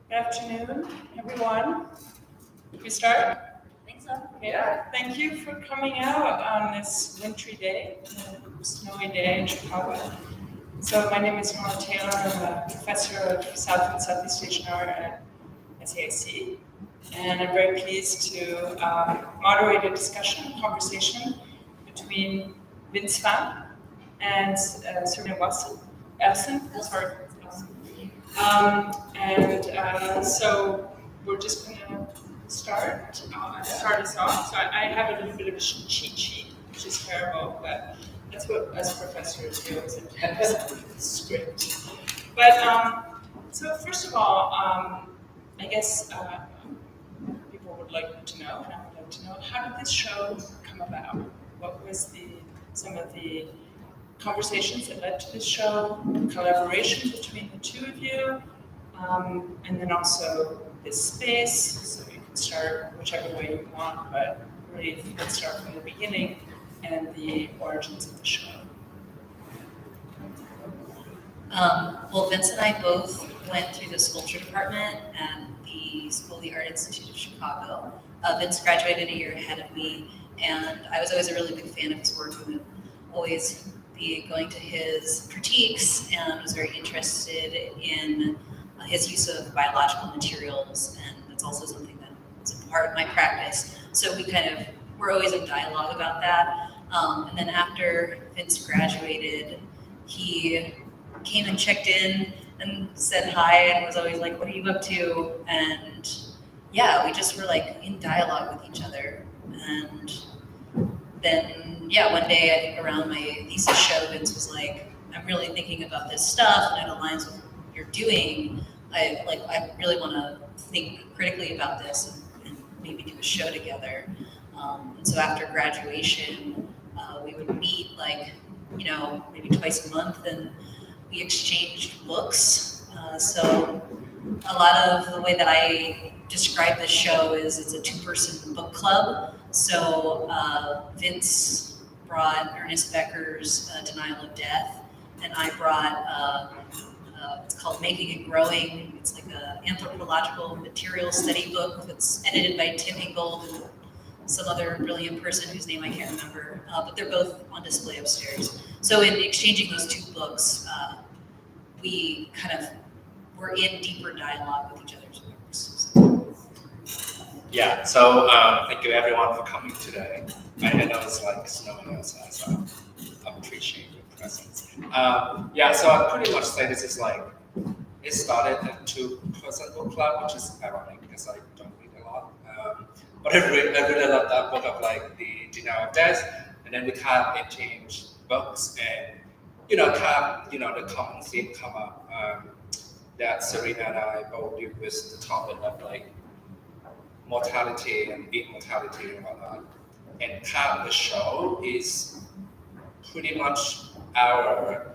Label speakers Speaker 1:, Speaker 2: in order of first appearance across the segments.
Speaker 1: Good afternoon, everyone. We start?
Speaker 2: I think so.
Speaker 1: Yeah, thank you for coming out on this wintry day, snowy day in Chicago. So my name is Norma Taylor. I'm a professor of South and Southeast Asian art at SAIC. And I'm very pleased to moderate a discussion, a conversation between Vince Pham and Serena Elson. Sorry. So we're just going to start us off. So I have a little bit of a cheat sheet, which is terrible, but that's what us professors do as a script. But so first of all, I guess people would like to know, and I would like to know, how did this show come about? What was some of the conversations that led to this show, collaboration between the two of you, and then also this space, so you can start whichever way you want, but really if you can start from the beginning and the origins of the show.
Speaker 2: Well, Vince and I both went through the sculpture department at the School of the Art Institute of Chicago. Vince graduated a year ahead of me, and I was always a really big fan of his work. I would always be going to his critiques and was very interested in his use of biological materials, and that's also something that was a part of my practice. So we kind of were always in dialogue about that. And then after Vince graduated, he came and checked in and said hi and was always like, what are you up to? And yeah, we just were like in dialogue with each other. And then, yeah, one day I think around my thesis show, Vince was like, I'm really thinking about this stuff and it aligns with what you're doing. I really want to think critically about this and maybe do a show together. And so after graduation, we would meet maybe twice a month, and we exchanged books. So a lot of the way that I describe this show is it's a two-person book club. So Vince brought Ernest Becker's Denial of Death, and I brought it's called Making and Growing. It's like an anthropological material study book that's edited by Tim Ingold and some other brilliant person whose name I can't remember, but they're both on display upstairs. So in exchanging those two books, we kind of were in deeper dialogue with each other's works.
Speaker 3: Yeah, so thank you everyone for coming today. I know it's like snowing outside, so I appreciate your presence. So I pretty much say this is like, it started a two-person book club, which is ironic because I don't read a lot. But I really love that book of like the Denial of Death, and then we kind of exchange books and the common theme come up that Serena and I both deal with the topic of like mortality and immortality and whatnot. And part of the show is pretty much our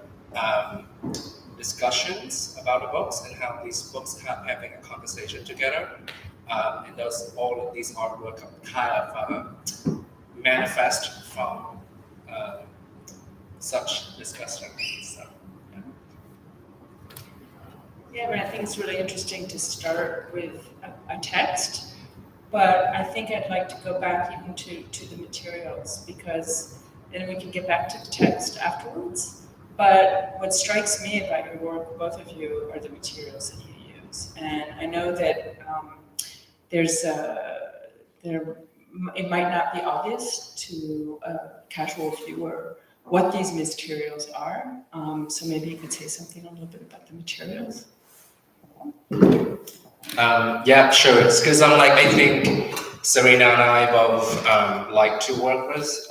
Speaker 3: discussions about the books and how these books kind of having a conversation together. And all of these artwork kind of manifest from such discussion. So,
Speaker 1: Yeah, but I think it's really interesting to start with a text, but I think I'd like to go back even to the materials, because then we can get back to the text afterwards. But what strikes me about your work, both of you, are the materials that you use. And I know that it might not be obvious to a casual viewer what these materials are. So maybe you could say something a little bit about the materials.
Speaker 3: Yeah, sure. It's because I think Serena and I both like to work with,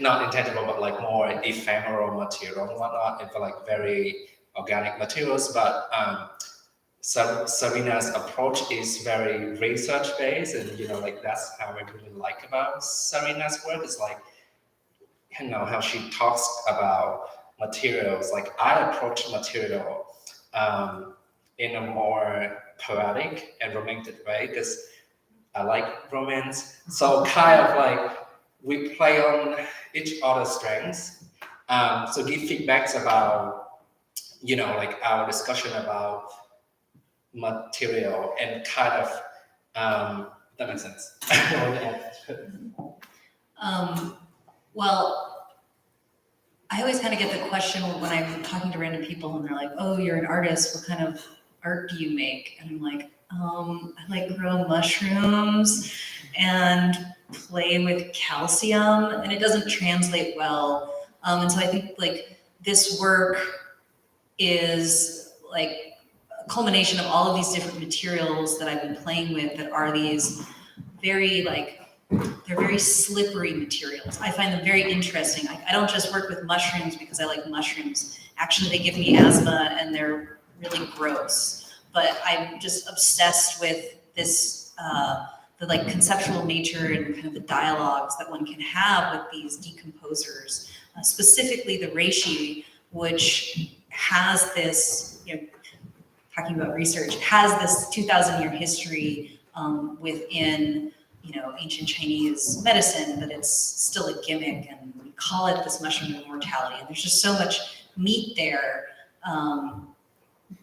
Speaker 3: not intangible, but like more ephemeral material and whatnot, and for like very organic materials. But Serena's approach is very research based, and that's how I really like about Serena's work. Is like how she talks about materials. Like I approach material in a more poetic and romantic way because I like romance. So kind of like we play on each other's strengths. So give feedbacks about like our discussion about material and kind of, that makes sense.
Speaker 2: Well, I always kind of get the question when I'm talking to random people and they're like, "Oh, you're an artist. What kind of art do you make?" And I'm like, I like grow mushrooms and play with calcium, and it doesn't translate well. And so I think like this work is like a culmination of all of these different materials that I've been playing with that are these very they're very slippery materials. I find them very interesting. I don't just work with mushrooms because I like mushrooms. Actually, they give me asthma and they're really gross. But I'm just obsessed with this, the like conceptual nature and kind of the dialogues that one can have with these decomposers, specifically the reishi, which has this, talking about research, has this 2,000-year history within ancient Chinese medicine, but it's still a gimmick, and we call it this mushroom of immortality. And there's just so much meat there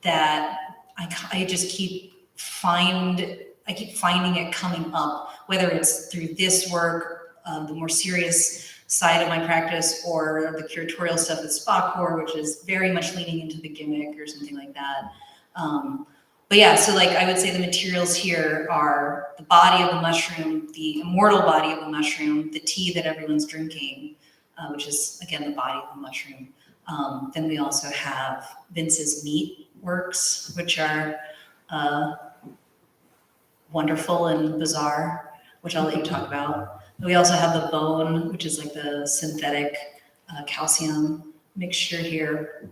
Speaker 2: that I just keep finding it coming up, whether it's through this work, the more serious side of my practice, or the curatorial stuff with Spakor, which is very much leaning into the gimmick or something like that. But yeah, so like I would say the materials here are the body of the mushroom, the immortal body of the mushroom, the tea that everyone's drinking, which is again the body of the mushroom. Then we also have Vince's meat works, which are wonderful and bizarre, which I'll let you talk about. We also have the bone, which is like the synthetic calcium mixture here.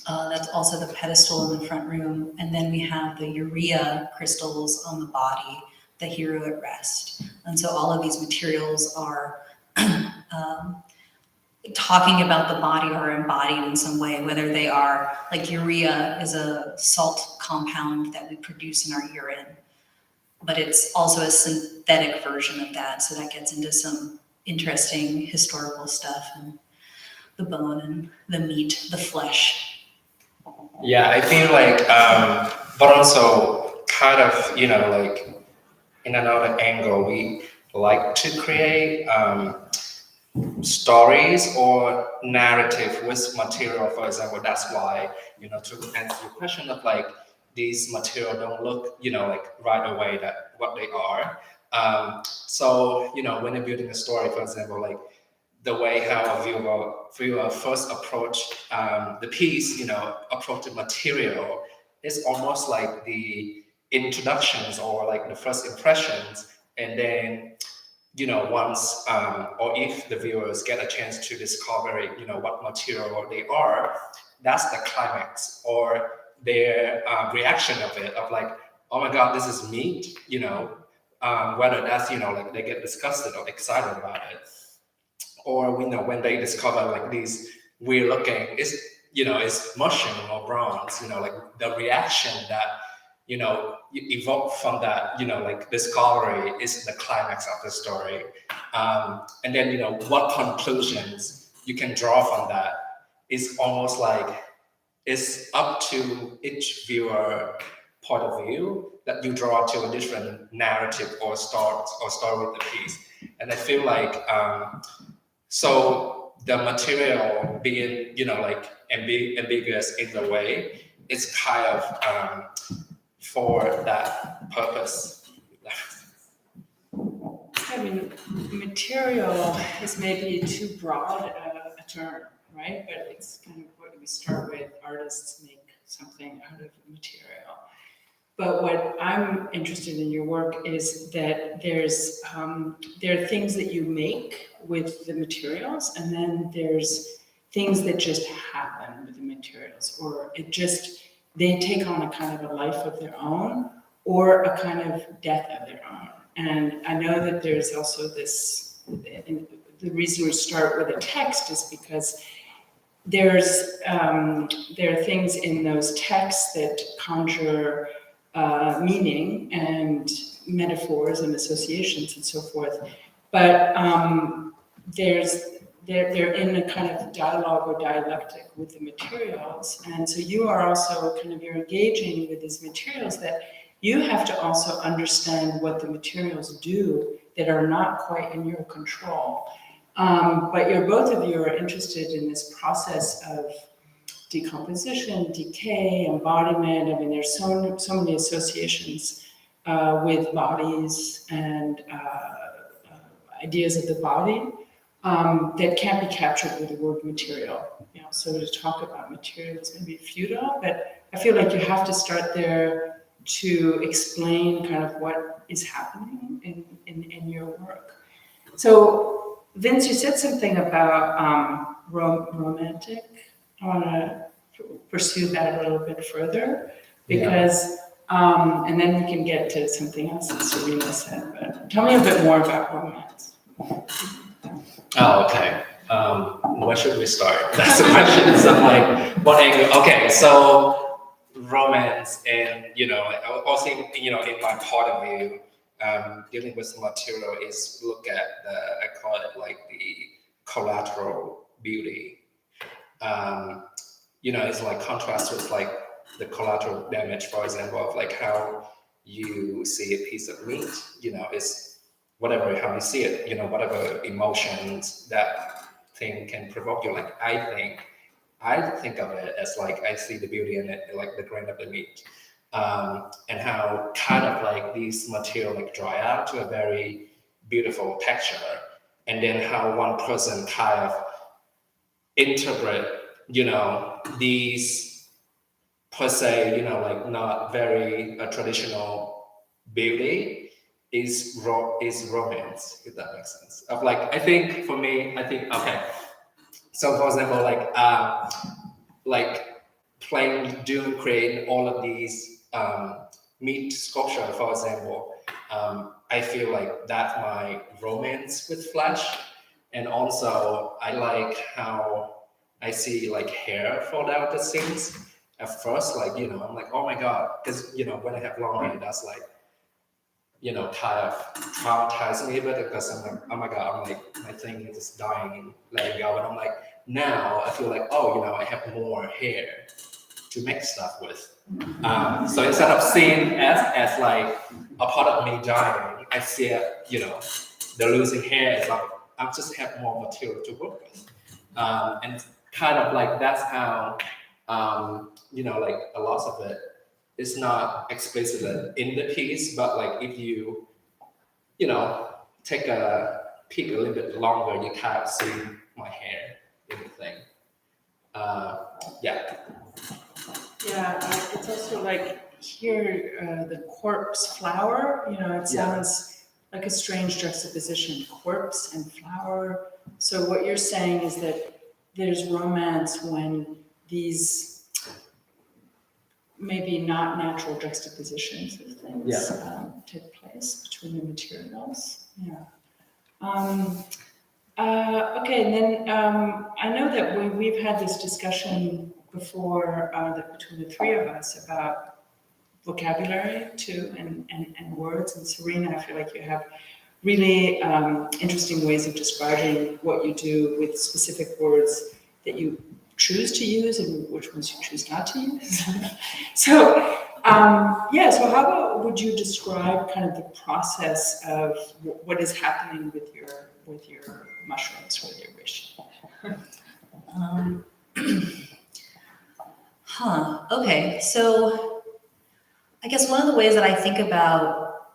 Speaker 2: That's also the pedestal in the front room. And then we have the urea crystals on the body, the hero at rest. And so all of these materials are talking about the body or embodied in some way, whether they are, like urea is a salt compound that we produce in our urine, but it's also a synthetic version of that. So that gets into some interesting historical stuff, and the bone and the meat, the flesh.
Speaker 3: Yeah, I feel like, but also kind of, like in another angle, we like to create stories or narrative with material. For example, that's why, to answer your question of like, these material don't look, like right away that what they are. So, when you're building a story, for example, like the way how a viewer first approach the piece, approach the material, is almost like the introductions or like the first impressions. And then, once or if the viewers get a chance to discover, what material they are, that's the climax or their reaction of it, of like, oh my God, this is meat, whether that's, like they get disgusted or excited about it. Or when they discover like these weird looking, it's mushroom or bronze, like the reaction that, evoke from that, like discovery is the climax of the story. And then, what conclusions you can draw from that is almost like it's up to each viewer point of view that you draw to a different narrative or story with the piece. And I feel like, so the material being, like ambiguous in the way, it's kind of for that purpose.
Speaker 1: I mean, material is maybe too broad a term, right? But it's kind of what we start with. Artists make something out of material. But what I'm interested in your work is that there are things that you make with the materials, and then there's things that just happen with the materials, or they take on a kind of a life of their own, or a kind of death of their own. And I know that there's also this, the reason we start with a text is because there are things in those texts that conjure meaning and metaphors and associations and so forth. But there's they're in a kind of dialogue or dialectic with the materials. And so you are also you're engaging with these materials that you have to also understand what the materials do that are not quite in your control. But both of you are interested in this process of decomposition, decay, embodiment. I mean, there's so many associations with bodies and ideas of the body that can't be captured with the word material. So to talk about material is going to be futile, but I feel like you have to start there to explain kind of what is happening in your work. So Vince, you said something about romantic. I want to pursue that a little bit further because, and then we can get to something else that Serena said, but tell me a bit more about romance.
Speaker 3: Oh, okay. Where should we start? That's the question. So like, what angle? Okay, so romance, and also in my point of view, dealing with the material is look at I call it like the collateral beauty. It's like contrast with like the collateral damage, for example, of like how you see a piece of meat. It's whatever how you see it. Whatever emotions that thing can provoke you. Like I think of it as like I see the beauty in it, like the grain of the meat, and how kind of like these material like dry out to a very beautiful texture, and then how one person kind of interpret these per se like not very traditional beauty is romance, if that makes sense. Of like I think for me okay. So for example, like creating all of these meat sculpture, for example, I feel like that's my romance with flesh. And also I like how I see like hair fall down the scenes. At first, I'm like, oh my God, because when I have long hair, that's like, kind of traumatizing me a bit, because I'm like, oh my God, I'm like, my thing is just dying and letting go. And I'm like, now I feel like, oh, I have more hair to make stuff with. So instead of seeing as like a part of me dying, I see it, the losing hair is like, I just have more material to work with. And kind of like that's how, like a lot of it is not explicit in the piece, but like if you, take a peek a little bit longer, you can't see my hair in the thing. Yeah.
Speaker 1: Yeah, it's also like here, the corpse flower, it sounds like a strange juxtaposition, corpse and flower. So what you're saying is that there's romance when these maybe not natural juxtapositions of things take place between the materials. Okay, and then I know that we've had this discussion before between the three of us about vocabulary too and words. And Serena, I feel like you have really interesting ways of describing what you do with specific words that you choose to use and which ones you choose not to use. So so how about would you describe kind of the process of what is happening with your mushrooms, with your wish?
Speaker 2: Okay, so I guess one of the ways that I think about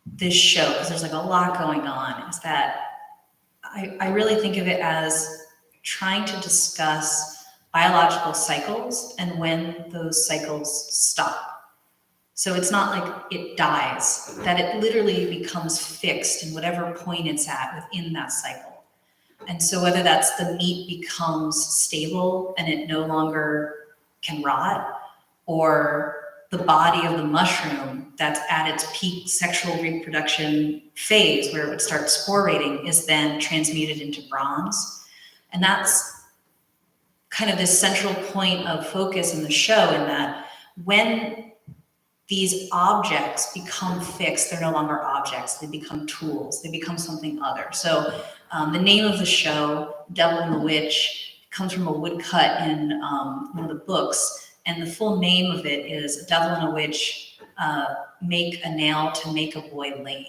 Speaker 2: this show, because there's like a lot going on, is that I really think of it as trying to discuss biological cycles and when those cycles stop. So it's not like it dies, that it literally becomes fixed in whatever point it's at within that cycle. And so whether that's the meat becomes stable and it no longer can rot, or the body of the mushroom that's at its peak sexual reproduction phase where it would start sporating is then transmuted into bronze. And that's kind of this central point of focus in the show, in that when these objects become fixed, they're no longer objects, they become tools, they become something other. So The name of the show, Devil and the Witch, comes from a woodcut in one of the books, and the full name of it is A Devil and a Witch Make a Nail to Make a Boy Lame.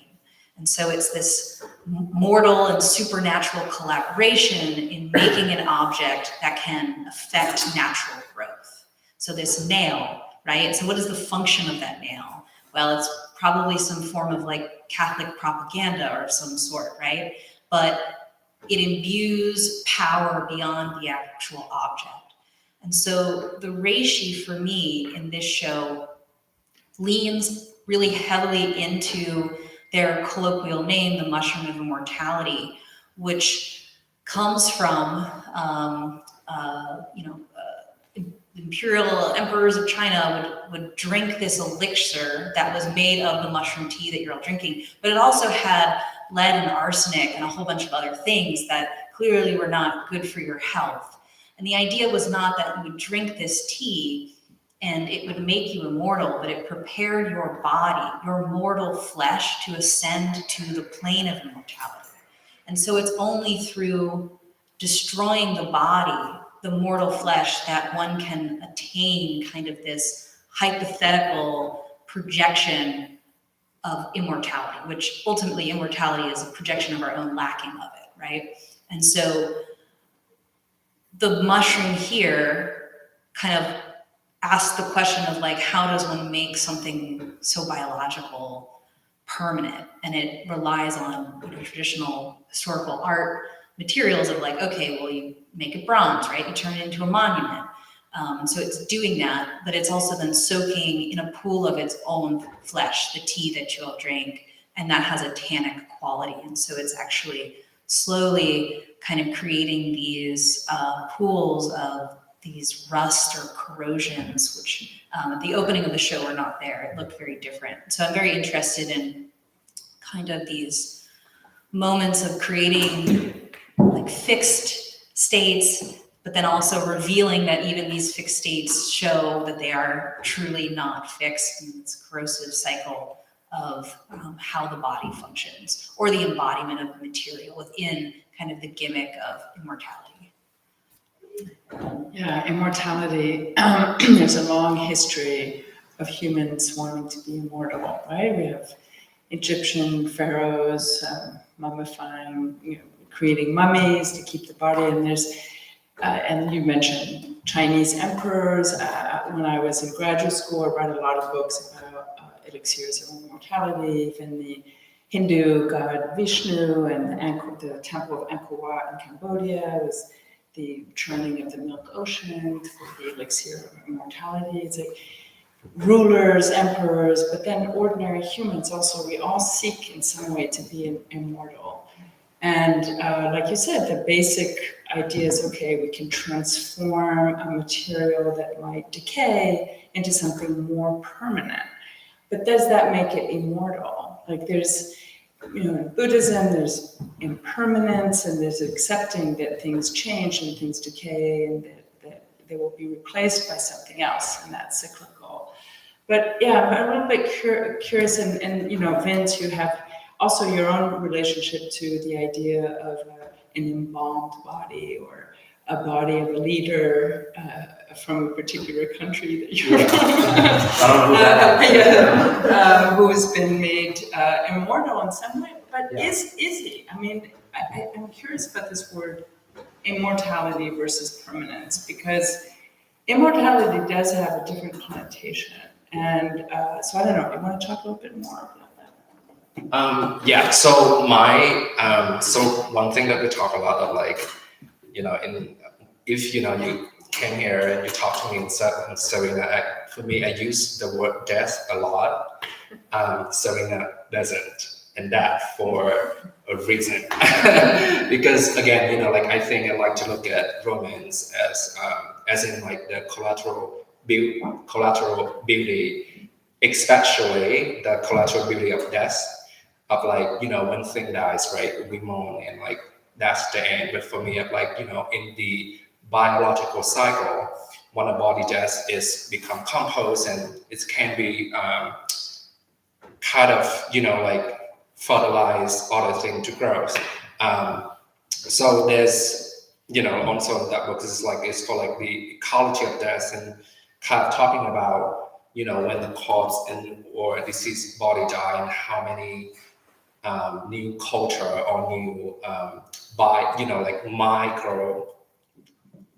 Speaker 2: And so it's this mortal and supernatural collaboration in making an object that can affect natural growth. So this nail, right? So what is the function of that nail? Well, it's probably some form of like Catholic propaganda or some sort, right? But it imbues power beyond the actual object. And so the reishi for me in this show leans really heavily into their colloquial name, the mushroom of immortality, which comes from, imperial emperors of China would drink this elixir that was made of the mushroom tea that you're all drinking, but it also had lead and arsenic and a whole bunch of other things that clearly were not good for your health. And the idea was not that you would drink this tea and it would make you immortal, but it prepared your body, your mortal flesh, to ascend to the plane of immortality. And so it's only through destroying the body, the mortal flesh, that one can attain kind of this hypothetical projection of immortality, which ultimately immortality is a projection of our own lacking of it, right? And so the mushroom here kind of asks the question of like, how does one make something so biological permanent? And it relies on traditional historical art materials of like, okay, well, you make it bronze, right? You turn it into a monument. So it's doing that, but it's also then soaking in a pool of its own flesh, the tea that you all drink, and that has a tannic quality. And so it's actually slowly kind of creating these pools of these rust or corrosions, which at the opening of the show were not there. It looked very different. So I'm very interested in kind of these moments of creating like fixed states, but then also revealing that even these fixed states show that they are truly not fixed in this corrosive cycle of how the body functions, or the embodiment of the material within kind of the gimmick of immortality.
Speaker 4: Yeah, immortality. There's a long history of humans wanting to be immortal, right? We have Egyptian pharaohs mummifying, creating mummies to keep the body. And there's, and you mentioned Chinese emperors. When I was in graduate school, I read a lot of books about elixirs of immortality. Even the Hindu god Vishnu and the temple of Angkor Wat in Cambodia was the churning of the milk ocean for the elixir of immortality. It's like rulers, emperors, but then ordinary humans also, we all seek in some way to be immortal. And like you said, the basic idea is, okay, we can transform a material that might decay into something more permanent. But does that make it immortal? Like there's, in Buddhism, there's impermanence, and there's accepting that things change and things decay, and that they will be replaced by something else, and that's cyclical. But yeah, I'm a little bit curious, and Vince, you have also your own relationship to the idea of an embalmed body, or a body of a leader from a particular country that you're from, who's been made immortal in some way. But is he? I mean, I'm curious about this word immortality versus permanence, because immortality does have a different connotation. And so I don't know, do you want to talk a little bit more about that?
Speaker 3: So one thing that we talk a lot of, like, if you came here and you talk to me and studying that, for me, I use the word death a lot. Serena doesn't, and that for a reason. Because again, I think I like to look at romance as in like the collateral beauty, especially the collateral beauty of death, of like, when thing dies, right, we mourn, and like that's the end. But for me, like, in the biological cycle, when a body dies, is become compost, and it can be kind of, like fertilize other thing to grow. so there's, also in that book is like, it's called like the ecology of death, and kind of talking about, when the corpse and or deceased body die and how many new culture or new like micro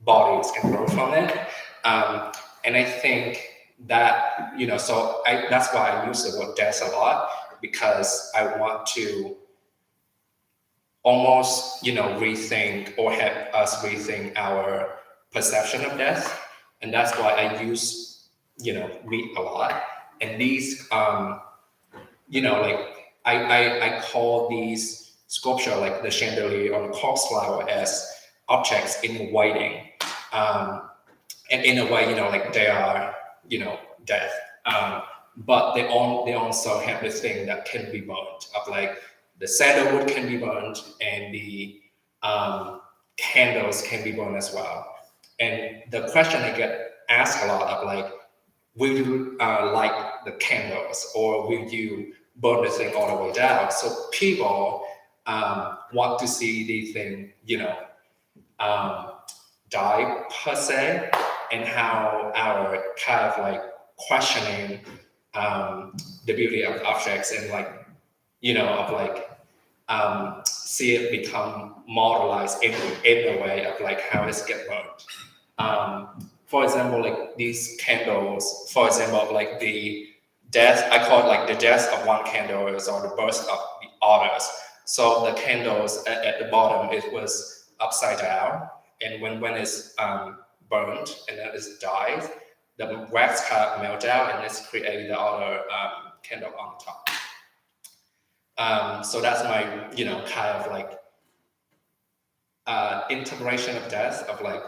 Speaker 3: bodies can grow from it. And I think that, so that's why I use the word death a lot, because I want to almost, rethink or have us rethink our perception of death. And that's why I use, meat a lot. And these, like I call these sculpture, like the chandelier or the corpse flower, as objects in waiting. And in a way, like they are, death. But they also have this thing that can be burned, of like the sandalwood can be burned, and the candles can be burned as well. And the question I get asked a lot of like, will you light the candles, or will you burn the thing all the way down? So people want to see the thing, die per se, and how our kind of like questioning the beauty of objects, and like, of like see it become modelized in a way of like how it's get burned. For example, like these candles, for example, like the death, I call it like the death of one candle is or the birth of the others. So the candles at the bottom, it was upside down, and when it's burned and then it's died, the wax kind of melt down, and it's created the other candle on top. So that's my, kind of like integration of death, of like,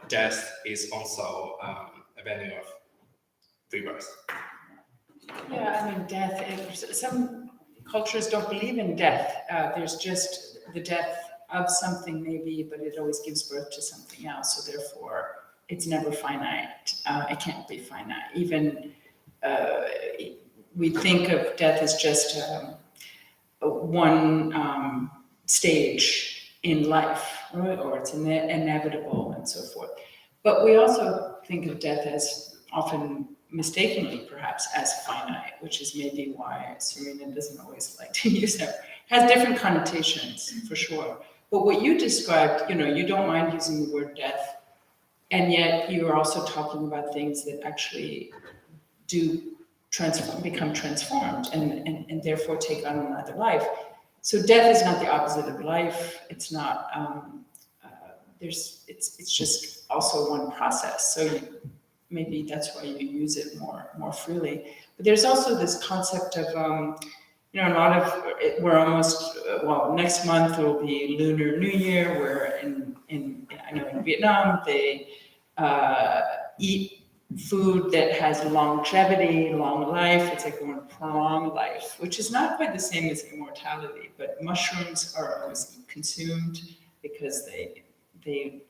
Speaker 3: death is also a venue of rebirth.
Speaker 4: Yeah, I mean, death, some cultures don't believe in death. There's just the death of something maybe, but it always gives birth to something else. So therefore, it's never finite. It can't be finite. Even we think of death as just one stage in life, right? Or it's inevitable and so forth. But we also think of death as often mistakenly, perhaps, as finite, which is maybe why Serena doesn't always like to use that. It has different connotations, for sure. But what you described, you don't mind using the word death, and yet you're also talking about things that actually do become transformed and therefore take on another life. So death is not the opposite of life. It's not, it's just also one process. So maybe that's why you use it more freely. But there's also this concept of, a lot of, we're almost, next month will be Lunar New Year, where I know in Vietnam, they eat food that has longevity, long life. It's like going to prolong life, which is not quite the same as immortality, but mushrooms are always consumed because they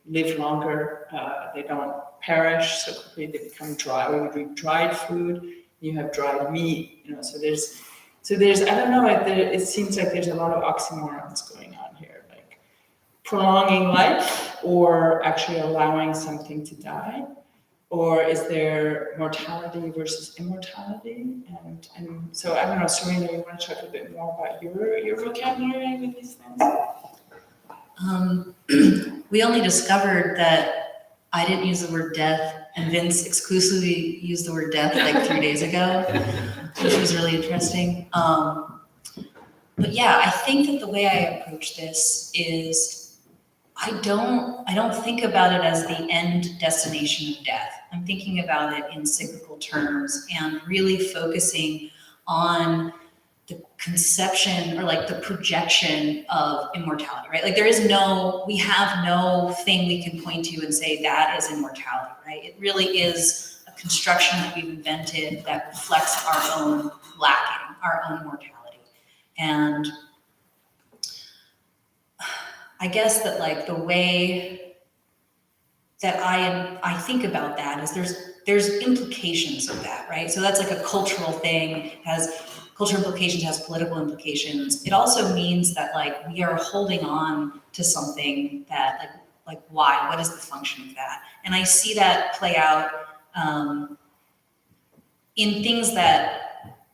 Speaker 4: live longer, they don't perish so quickly, they become dry. When you eat dried food, you have dried meat, so there's I don't know, it seems like there's a lot of oxymorons going on here, like prolonging life or actually allowing something to die. Or is there mortality versus immortality? And so I don't know, Serena, you want to talk a bit more about your vocabulary with these things?
Speaker 2: We only discovered that I didn't use the word death, and Vince exclusively used the word death like 3 days ago, which was really interesting. But yeah, I think that the way I approach this is I don't think about it as the end destination of death. I'm thinking about it in cyclical terms and really focusing on the conception or like the projection of immortality, right? Like we have no thing we can point to and say that is immortality, right? It really is a construction that we've invented that reflects our own lacking, our own mortality. And I guess that like the way that I think about that is there's implications of that, right? So that's like a cultural thing, has cultural implications has political implications. It also means that like we are holding on to something that like why? What is the function of that? And I see that play out in things that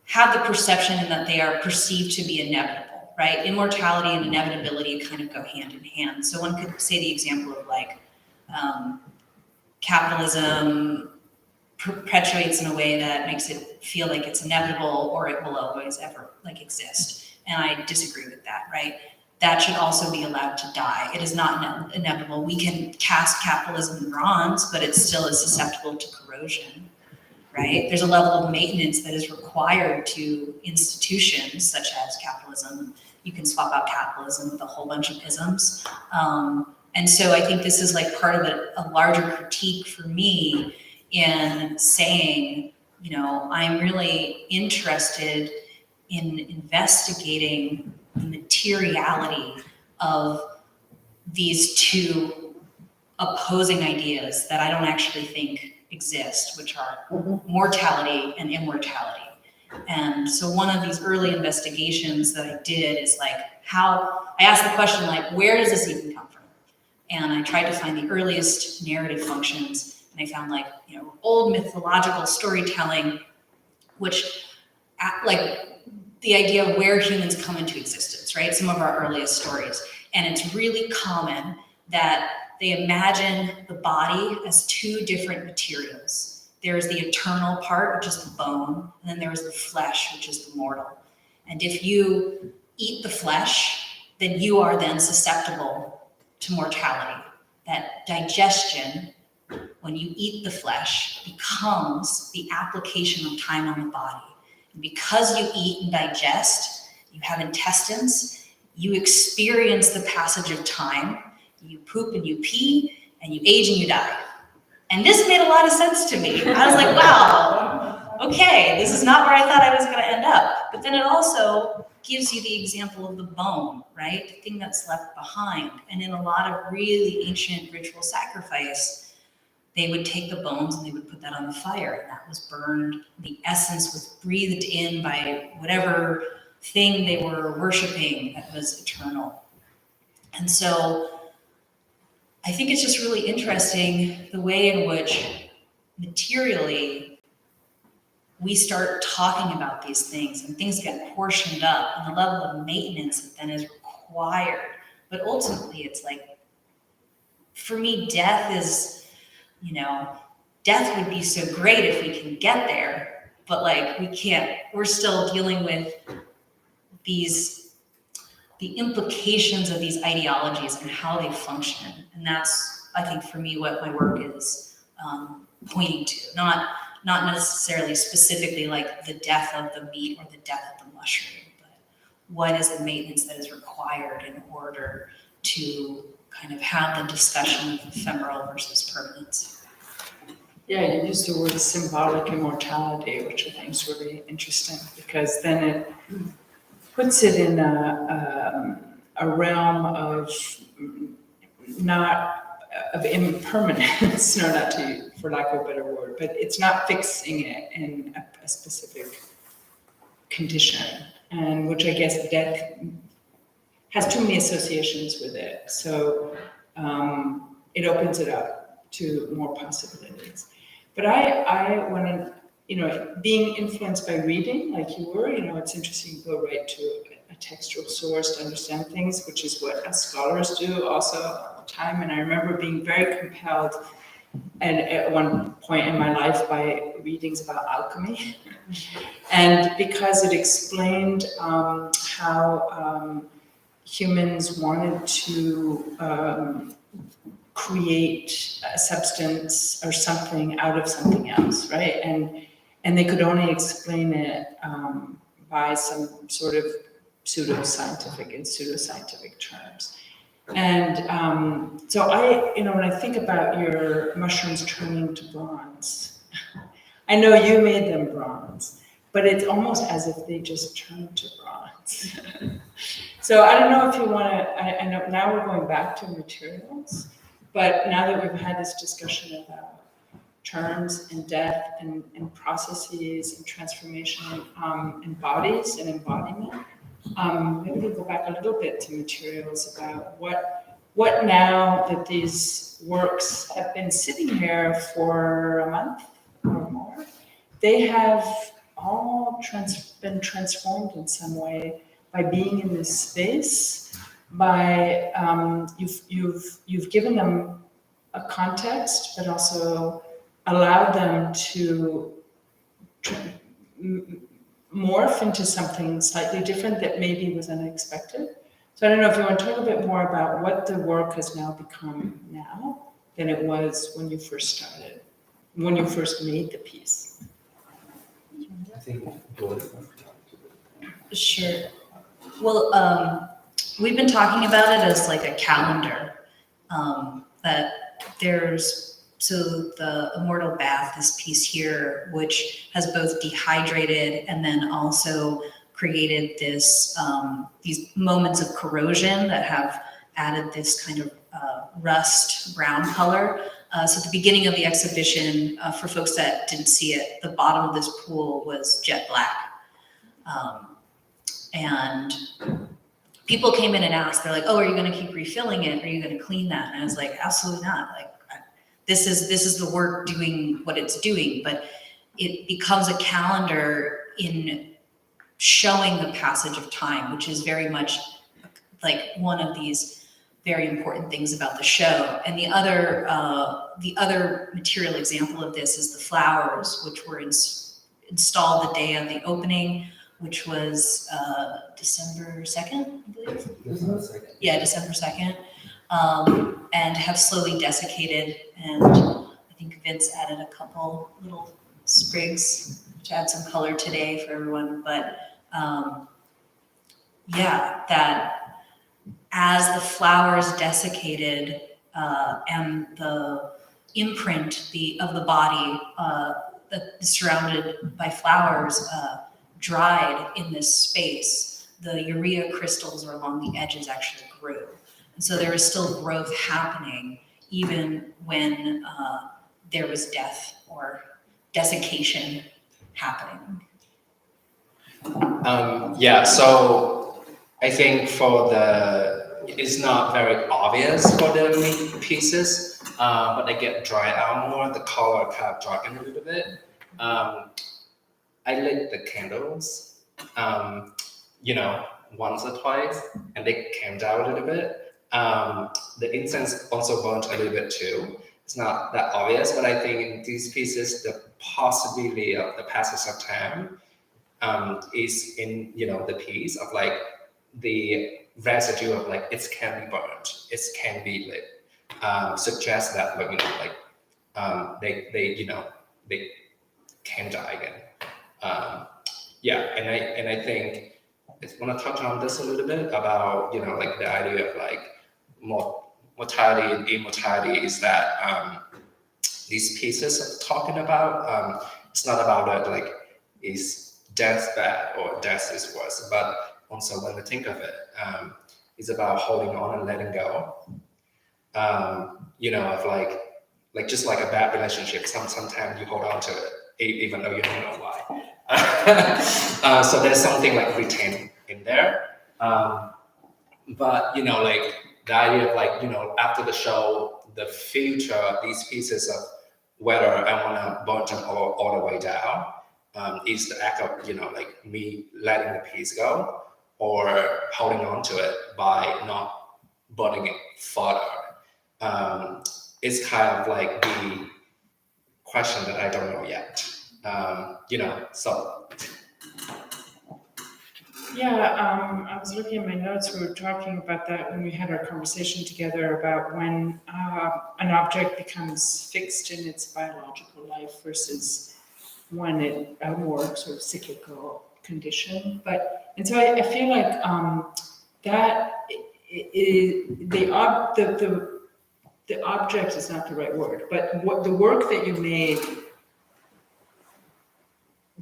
Speaker 2: have the perception in that they are perceived to be inevitable, right? Immortality and inevitability kind of go hand in hand. So one could say the example of like capitalism perpetuates in a way that makes it feel like it's inevitable or it will always ever like exist. And I disagree with that, right? That should also be allowed to die. It is not inevitable. We can cast capitalism in bronze, but it still is susceptible to corrosion, right? There's a level of maintenance that is required to institutions such as capitalism. You can swap out capitalism with a whole bunch of isms. And so I think this is like part of a larger critique for me in saying, you know, I'm really interested in investigating the materiality of these two opposing ideas that I don't actually think exist, which are mortality and immortality. And so one of these early investigations that I did is like I asked the question like, where does this even come from? And I tried to find the earliest narrative functions, and I found like, you know, old mythological storytelling, which like the idea of where humans come into existence, right? Some of our earliest stories. And it's really common that they imagine the body as two different materials. There's the eternal part, which is the bone, and then there's the flesh, which is the mortal. And if you eat the flesh, then you are then susceptible to mortality. That digestion, when you eat the flesh, becomes the application of time on the body. And because you eat and digest, you have intestines, you experience the passage of time, you poop and you pee, and you age and you die. And this made a lot of sense to me. I was like, wow, okay, this is not where I thought I was gonna end up. But then it also gives you the example of the bone, right? The thing that's left behind. And in a lot of really ancient ritual sacrifice, they would take the bones and they would put that on the fire, and that was burned. The essence was breathed in by whatever thing they were worshiping that was eternal. And so I think it's just really interesting the way in which materially we start talking about these things and things get portioned up and the level of maintenance that then is required. But ultimately it's like, for me, death is, you know, death would be so great if we can get there, but like we can't, we're still dealing with the implications of these ideologies and how they function. And that's, I think, for me, what my work is pointing to. Not necessarily specifically like the death of the meat or the death of the mushroom, but what is the maintenance that is required in order to kind of have the discussion of ephemeral versus permanence.
Speaker 4: Yeah, you used the word symbolic immortality, which I think is really interesting, because then it puts it in a realm of not of impermanence, no, not to, for lack of a better word, but it's not fixing it in a specific condition, and which I guess death has too many associations with it. So it opens it up to more possibilities. But I want to, you know, being influenced by reading like you were, you know, it's interesting to go right to a textual source to understand things, which is what us scholars do also all the time. And I remember being very compelled and at one point in my life by readings about alchemy. And because it explained how humans wanted to create a substance or something out of something else, right? And they could only explain it by some sort of pseudoscientific terms. And so I, you know, when I think about your mushrooms turning to bronze, I know you made them bronze, but it's almost as if they just turned to bronze. So I don't know if you want to, I know now we're going back to materials, but now that we've had this discussion about terms and death and processes and transformation and bodies and embodiment. Maybe we can go back a little bit to materials about what now that these works have been sitting here for a month or more, they have all been transformed in some way by being in this space, by you've given them a context, but also allowed them to morph into something slightly different that maybe was unexpected. So I don't know if you want to talk a bit more about what the work has now become now than it was when you first started, when you first made the piece.
Speaker 3: I think
Speaker 2: Sure. Well, we've been talking about it as like a calendar. That so the Immortal Bath, this piece here, which has both dehydrated and then also created this these moments of corrosion that have added this kind of rust brown color. So at the beginning of the exhibition, for folks that didn't see it, the bottom of this pool was jet black. And people came in and asked, they're like, oh, are you going to keep refilling it? Are you going to clean that? And I was like, absolutely not. Like, this is the work doing what it's doing, but it becomes a calendar in showing the passage of time, which is very much like one of these very important things about the show. And the other material example of this is the flowers, which were installed the day of the opening, which was December 2nd, I believe. Yeah, December 2nd. And have slowly desiccated. And I think Vince added a couple little sprigs to add some color today for everyone. But yeah, that as the flowers desiccated and the imprint of the body that is surrounded by flowers dried in this space, the urea crystals along the edges actually grew. And so there was still growth happening even when there was death or desiccation happening.
Speaker 3: Yeah, so I think it's not very obvious for the meat pieces, but they get dried out more, the color kind of darken a little bit. I lit the candles, once or twice, and they came down a little bit. The incense also burnt a little bit too. It's not that obvious, but I think in these pieces, the possibility of the passage of time is in the piece of like the residue of like it can be burnt, it can be lit, suggests that they can die again. And I think I want to touch on this a little bit about like the idea of like mortality and immortality is that these pieces are talking about. It's not about it like is death bad or death is worse, but also when we think of it, it's about holding on and letting go. Of like just like a bad relationship, sometimes you hold on to it even though you don't know why. So there's something like retained in there. But like the idea of like after the show, the future, these pieces of whether I want to burn them all the way down is the act of like me letting the piece go or holding on to it by not burning it further. It's kind of like the question that I don't know yet. So.
Speaker 4: Yeah, I was looking at my notes. We were talking about that when we had our conversation together about when an object becomes fixed in its biological life versus when it a more sort of cyclical condition. And so I feel like that the object is not the right word, but what the work that you made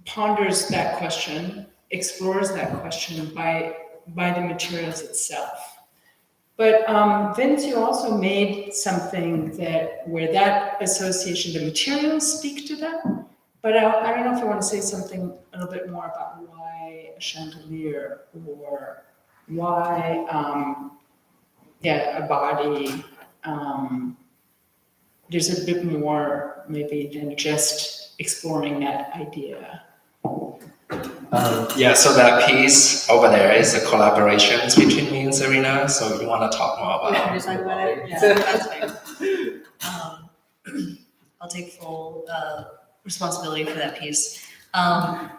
Speaker 4: ponders that question, explores that question by the materials itself. But Vince, you also made something where that association, the materials speak to that. But I don't know if you want to say something a little bit more about why a chandelier or why, a body. There's a bit more maybe than just exploring that idea.
Speaker 3: Yeah, so that piece over there is a collaboration between me and Serena. So you want to talk more about
Speaker 2: Yeah, just talk about it. Yeah, that's fine. I'll take full responsibility for that piece.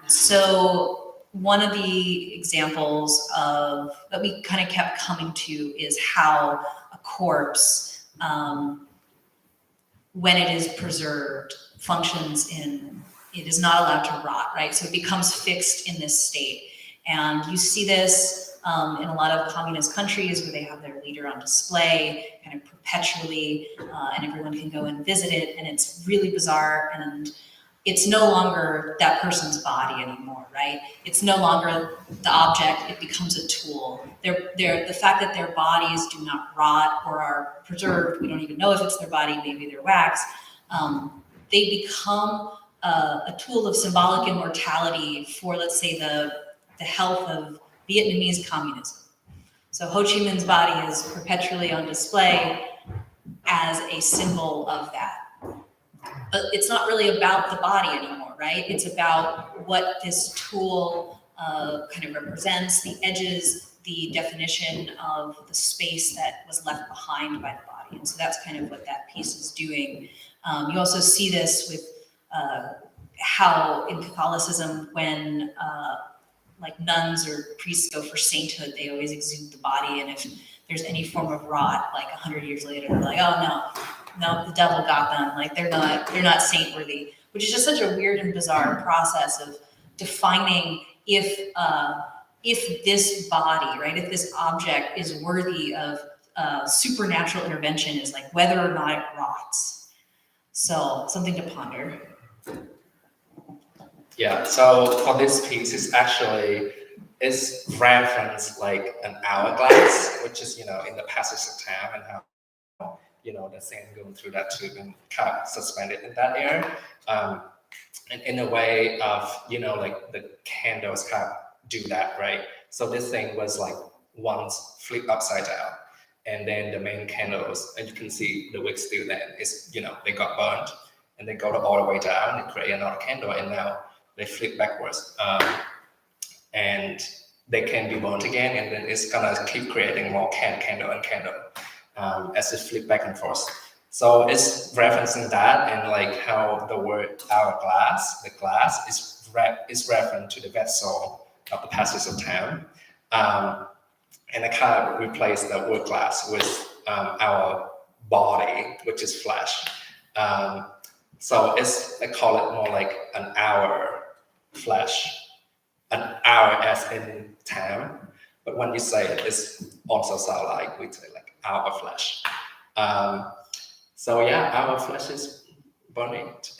Speaker 2: So one of the examples that we kind of kept coming to is how a corpse, when it is preserved, functions it is not allowed to rot, right? So it becomes fixed in this state. And you see this in a lot of communist countries where they have their leader on display kind of perpetually, and everyone can go and visit it. And it's really bizarre. And it's no longer that person's body anymore, right? It's no longer the object, it becomes a tool. The fact that their bodies do not rot or are preserved, we don't even know if it's their body, maybe they're wax, they become a tool of symbolic immortality for, let's say, the health of Vietnamese communism. So Ho Chi Minh's body is perpetually on display as a symbol of that. But it's not really about the body anymore, right? It's about what this tool kind of represents, the edges, the definition of the space that was left behind by the body. And so that's kind of what that piece is doing. You also see this with how in Catholicism, when like nuns or priests go for sainthood, they always exude the body. And if there's any form of rot, like 100 years later, they're like, oh no, the devil got them. Like they're not saint worthy, which is just such a weird and bizarre process of defining if this body, right, if this object is worthy of supernatural intervention, is like whether or not it rots. So something to ponder.
Speaker 3: Yeah, so for this piece, it's referenced like an hourglass, which is, in the passage of time and how, the sand going through that tube and kind of suspended in that air. And in a way of, like the candles kind of do that, right? So this thing was like once flipped upside down. And then the main candles, and you can see the wick still then, is, they got burned and they go all the way down and create another candle. And now they flip backwards. And they can be burnt again. And then it's gonna keep creating more candle and candle as it flip back and forth. So it's referencing that and like how the word hourglass, the glass, is reference to the vessel of the passage of time. And I kind of replaced the word glass with our body, which is flesh. So I call it more like an hour flesh, an hour as in time. But when you say it, it's also sound like we say like our flesh. So yeah, our flesh is burning.
Speaker 4: So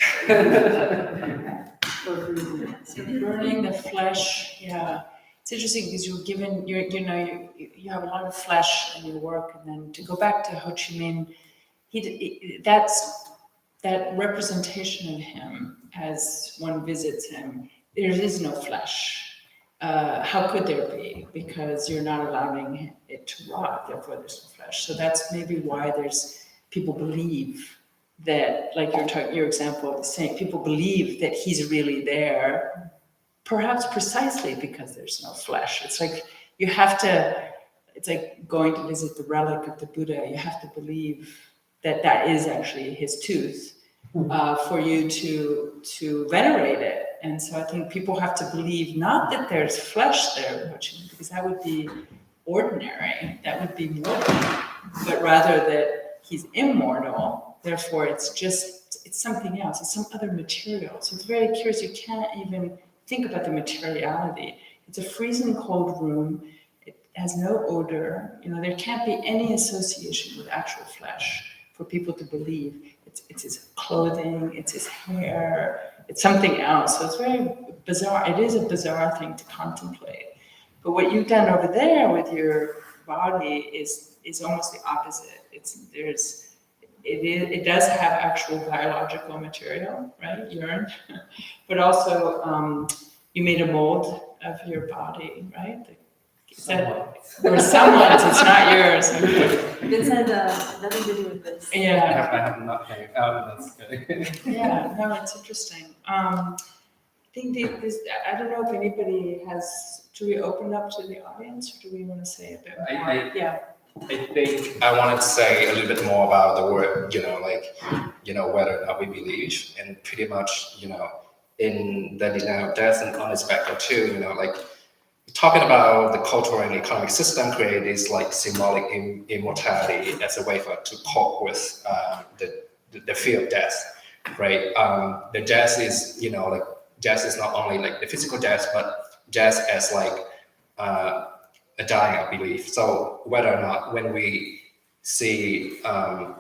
Speaker 4: burning the flesh, yeah. It's interesting because you have a lot of flesh in your work, and then to go back to Ho Chi Minh, that representation of him as one visits him. There is no flesh. How could there be? Because you're not allowing it to rot. Therefore, there's no flesh. So that's maybe why people believe that, like your example of the saint, people believe that he's really there. Perhaps precisely because there's no flesh. It's like it's like going to visit the relic of the Buddha. You have to believe that is actually his tooth for you to venerate it. And so I think people have to believe not that there's flesh there, because that would be ordinary, that would be mortal, but rather that he's immortal. Therefore, it's something else. It's some other material. So it's very curious. You can't even think about the materiality. It's a freezing cold room. It has no odor. There can't be any association with actual flesh for people to believe. It's his clothing, it's his hair, it's something else. So it's very bizarre. It is a bizarre thing to contemplate. But what you've done over there with your body is is almost the opposite. It does have actual biological material, right, urine, but also you made a mold of your body, right? Is that, or someone's, it's not yours. Okay.
Speaker 5: This had nothing to do with this.
Speaker 4: Yeah,
Speaker 3: I have nothing. That's good.
Speaker 4: yeah, no, it's interesting. I think this, I don't know if anybody has, do we open up to the audience, or do we want to say a bit more? Yeah.
Speaker 3: I think I wanted to say a little bit more about the word, whether or not we believe, and pretty much, in the denial of death and on its back too, talking about the cultural and economic system create this like symbolic immortality as a way to cope with the fear of death, right? The death is, death is not only like the physical death, but death as like a dying, I believe. So whether or not when we see a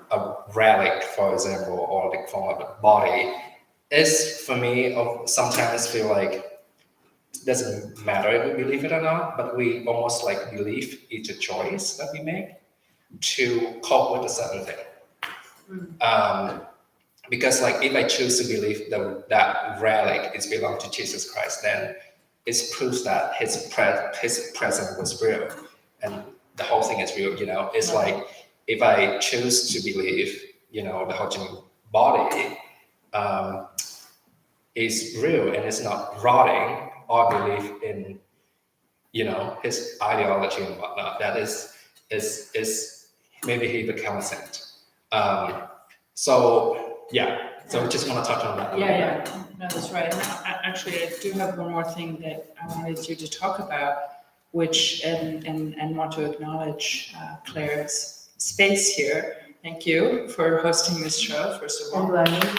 Speaker 3: relic, for example, or the form of a body, is for me sometimes feel like it doesn't matter if we believe it or not, but we almost like believe it's a choice that we make to cope with a certain thing. Because like if I choose to believe that relic is belong to Jesus Christ, then it proves that his presence was real and the whole thing is real. It's like if I choose to believe, the Ho Chi Minh body is real and it's not rotting, or believe in, his ideology and whatnot, that is maybe he becomes a saint. So just want to touch on that.
Speaker 4: Yeah, no, that's right. And actually, I do have one more thing that I wanted you to talk about, which, and want to acknowledge Claire's space here. Thank you for hosting this show, first of all.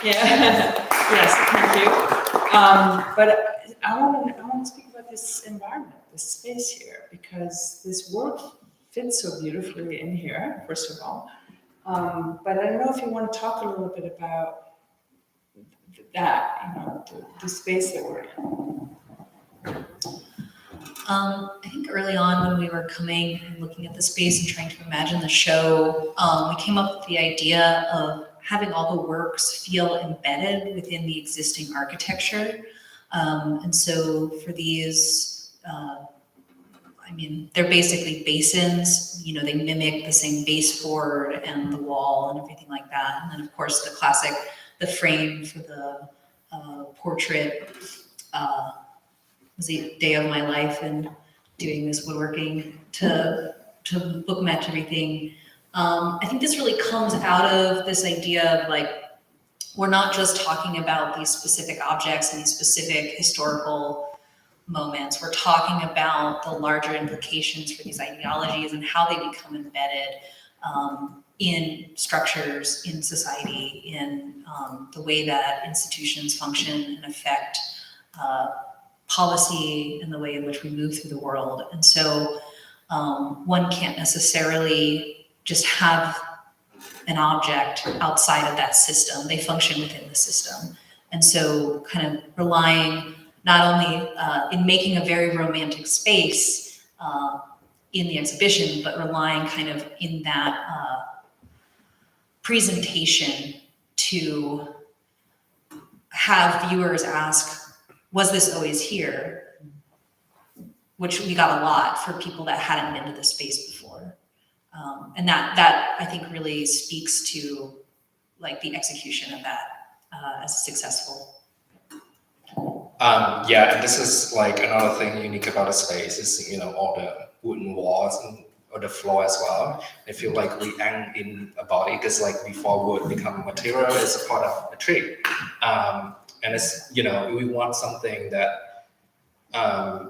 Speaker 4: Yeah, yes, thank you. But I want to speak about this environment, this space here, because this work fits so beautifully in here, first of all. But I don't know if you want to talk a little bit about that, the space that we're in.
Speaker 2: I think early on when we were coming and looking at the space and trying to imagine the show, we came up with the idea of having all the works feel embedded within the existing architecture. And so for these, they're basically basins, they mimic the same baseboard and the wall and everything like that. And then of course the classic, the frame for the portrait, was the day of my life and doing this woodworking to book match everything. I think this really comes out of this idea of like, we're not just talking about these specific objects and these specific historical moments. We're talking about the larger implications for these ideologies and how they become embedded in structures, in society, in the way that institutions function and affect policy and the way in which we move through the world. And so one can't necessarily just have an object outside of that system. They function within the system. And so kind of relying not only in making a very romantic space in the exhibition, but relying kind of in that presentation to have viewers ask, was this always here? Which we got a lot for people that hadn't been to the space before. And that I think really speaks to like the execution of that as successful.
Speaker 3: And this is like another thing unique about the space is, all the wooden walls or the floor as well. I feel like we hang in a body because like before wood become material, it's a part of a tree. And it's, we want something that,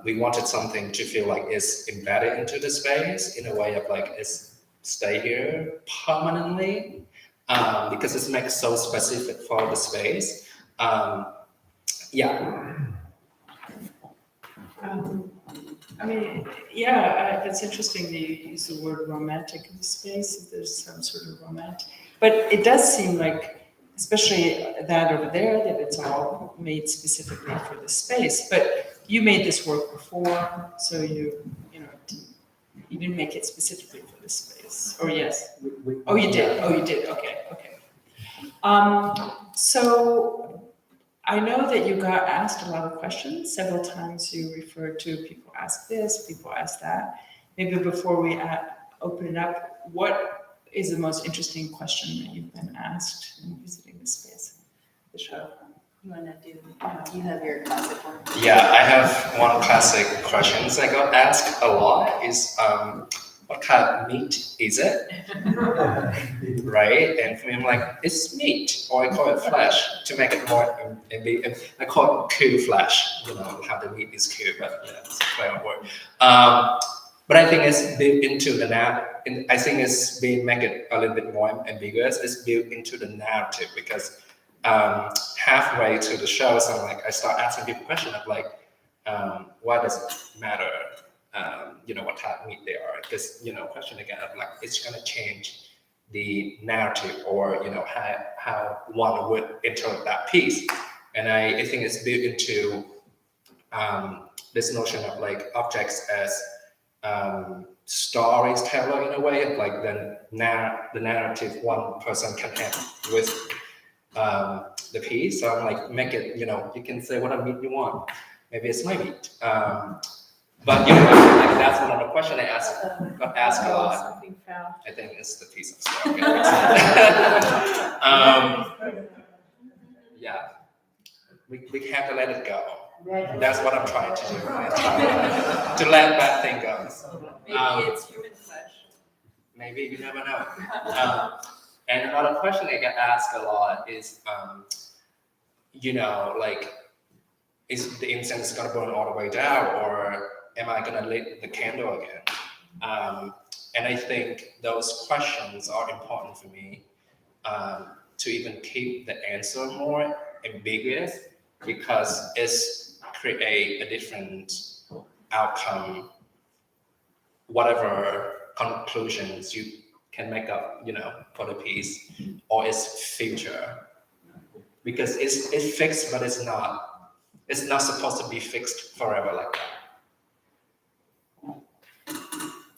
Speaker 3: we wanted something to feel like it's embedded into the space in a way of like it's stay here permanently, because it's like so specific for the space.
Speaker 4: It's interesting that you use the word romantic in the space. There's some sort of romantic, but it does seem like, especially that over there, that it's all made specifically for the space. But you made this work before, so You didn't make it specifically for this space, or yes? Oh, you did. Oh, you did. Okay, okay. So I know that you got asked a lot of questions. Several times you referred to people ask this, people ask that. Maybe before we open it up, what is the most interesting question that you've been asked in visiting this space, the show?
Speaker 2: You wanna do, you have your classic one.
Speaker 3: Yeah, I have one classic questions I got asked a lot is, what kind of meat is it? Right? And for me, I'm like, it's meat, or I call it flesh to make it more ambiguous. I call it cool flesh, how the meat is cool, but it's a play on word. But I think it's built into the I think it's being make it a little bit more ambiguous. It's built into the narrative because halfway to the show, so I start asking people questions of why does it matter? What type of meat they are? Because question again of it's gonna change the narrative or how one would interpret that piece. And I think it's built into this notion of objects as stories teller in a way of the narrative one person can have with the piece. So I'm make it, you can say what meat you want. Maybe it's my meat. But that's one of the questions I got asked a lot.
Speaker 1: Something found.
Speaker 3: I think it's the piece of story. Yeah, we have to let it go. That's what I'm trying to do. Right? To let that thing go.
Speaker 1: Maybe it's human flesh.
Speaker 3: Maybe, you never know. And another question I get asked a lot is, is the incense gonna burn all the way down, or am I gonna lit the candle again? And I think those questions are important for me to even keep the answer more ambiguous, because it's create a different outcome, whatever conclusions you can make up, for the piece or its future, because it's fixed, but it's not supposed to be fixed forever like that.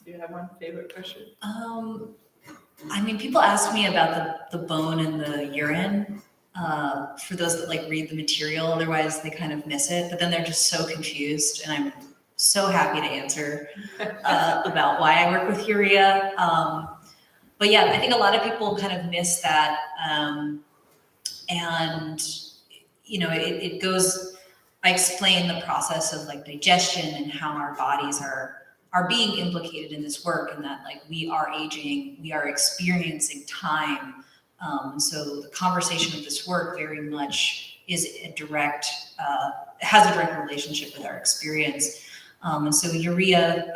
Speaker 1: Do you have one favorite question?
Speaker 2: People ask me about the bone and the urine. For those that read the material, otherwise they kind of miss it, but then they're just so confused, and I'm so happy to answer about why I work with urea. But yeah, I think a lot of people kind of miss that, and it goes. I explain the process of digestion and how our bodies are being implicated in this work, and that we are aging, we are experiencing time. So the conversation of this work very much is has a direct relationship with our experience. And so urea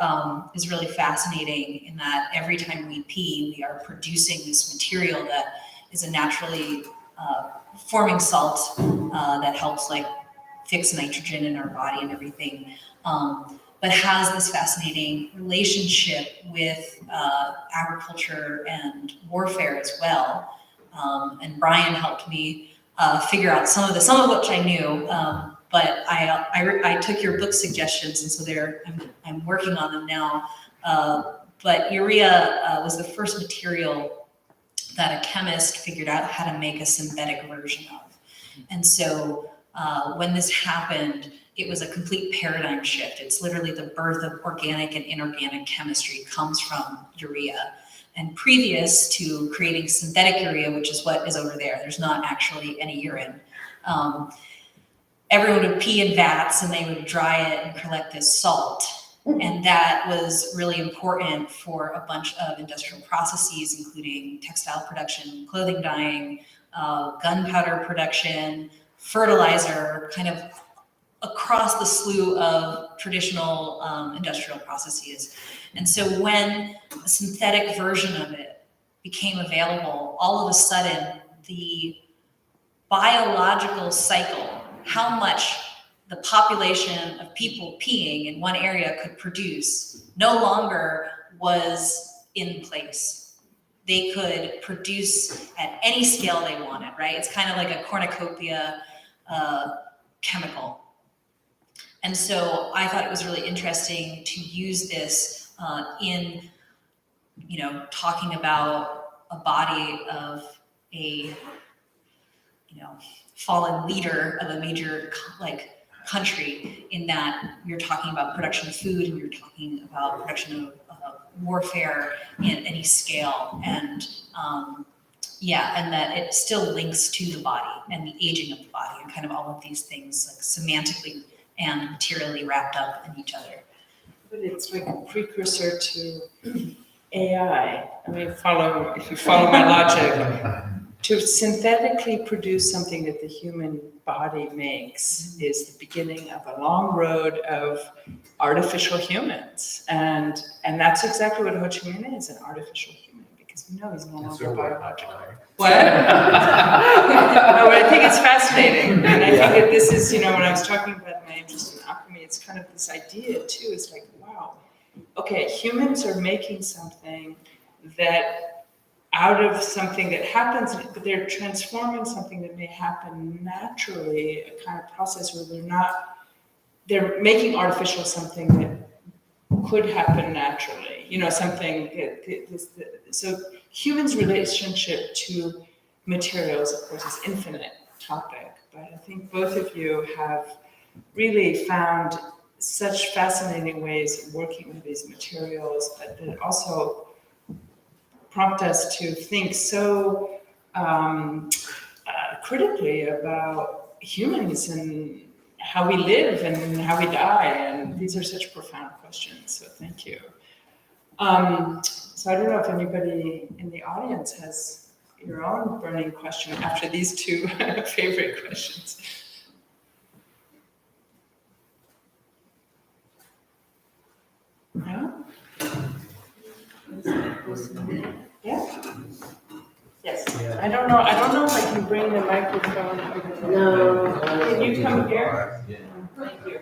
Speaker 2: is really fascinating in that every time we pee, we are producing this material that is a naturally forming salt that helps fix nitrogen in our body and everything. But has this fascinating relationship with agriculture and warfare as well. And Brian helped me figure out some of which I knew, but I took your book suggestions, and so I'm working on them now. But urea was the first material that a chemist figured out how to make a synthetic version of. And so when this happened, it was a complete paradigm shift. It's literally the birth of organic and inorganic chemistry comes from urea. And previous to creating synthetic urea, which is what is over there, there's not actually any urine. Everyone would pee in vats and they would dry it and collect this salt. And that was really important for a bunch of industrial processes, including textile production, clothing dyeing, gunpowder production, fertilizer, kind of across the slew of traditional industrial processes. And so when a synthetic version of it became available, all of a sudden the biological cycle, how much the population of people peeing in one area could produce, no longer was in place. They could produce at any scale they wanted, right? It's kind of like a cornucopia chemical. And so I thought it was really interesting to use this in, talking about a body of a, fallen leader of a major country, in that you're talking about production of food and you're talking about production of warfare in any scale, and and that it still links to the body and the aging of the body and kind of all of these things semantically and materially wrapped up in each other.
Speaker 4: But it's like a precursor to AI. I mean, if you follow my logic, to synthetically produce something that the human body makes is the beginning of a long road of artificial humans. And that's exactly what Ho Chi Minh is, an artificial human, because we know he's no longer biological. What? No, but I think it's fascinating. And I think that this is, when I was talking about my interest in alchemy, it's kind of this idea too. It's like, wow, okay, humans are making something that out of something that happens, but they're transforming something that may happen naturally, a kind of process where they're making artificial something that could happen naturally, something so humans' relationship to materials, of course, is infinite topic, but I think both of you have really found such fascinating ways of working with these materials, but that also prompt us to think so critically about humans and how we live and how we die, and these are such profound questions, so thank you. So I don't know if anybody in the audience has your own burning question after these two favorite questions. No? Yeah? Yes.
Speaker 6: Yeah.
Speaker 4: I don't know if I can bring the microphone over.
Speaker 5: No.
Speaker 4: Can you come here?
Speaker 6: Yeah.
Speaker 4: Thank you.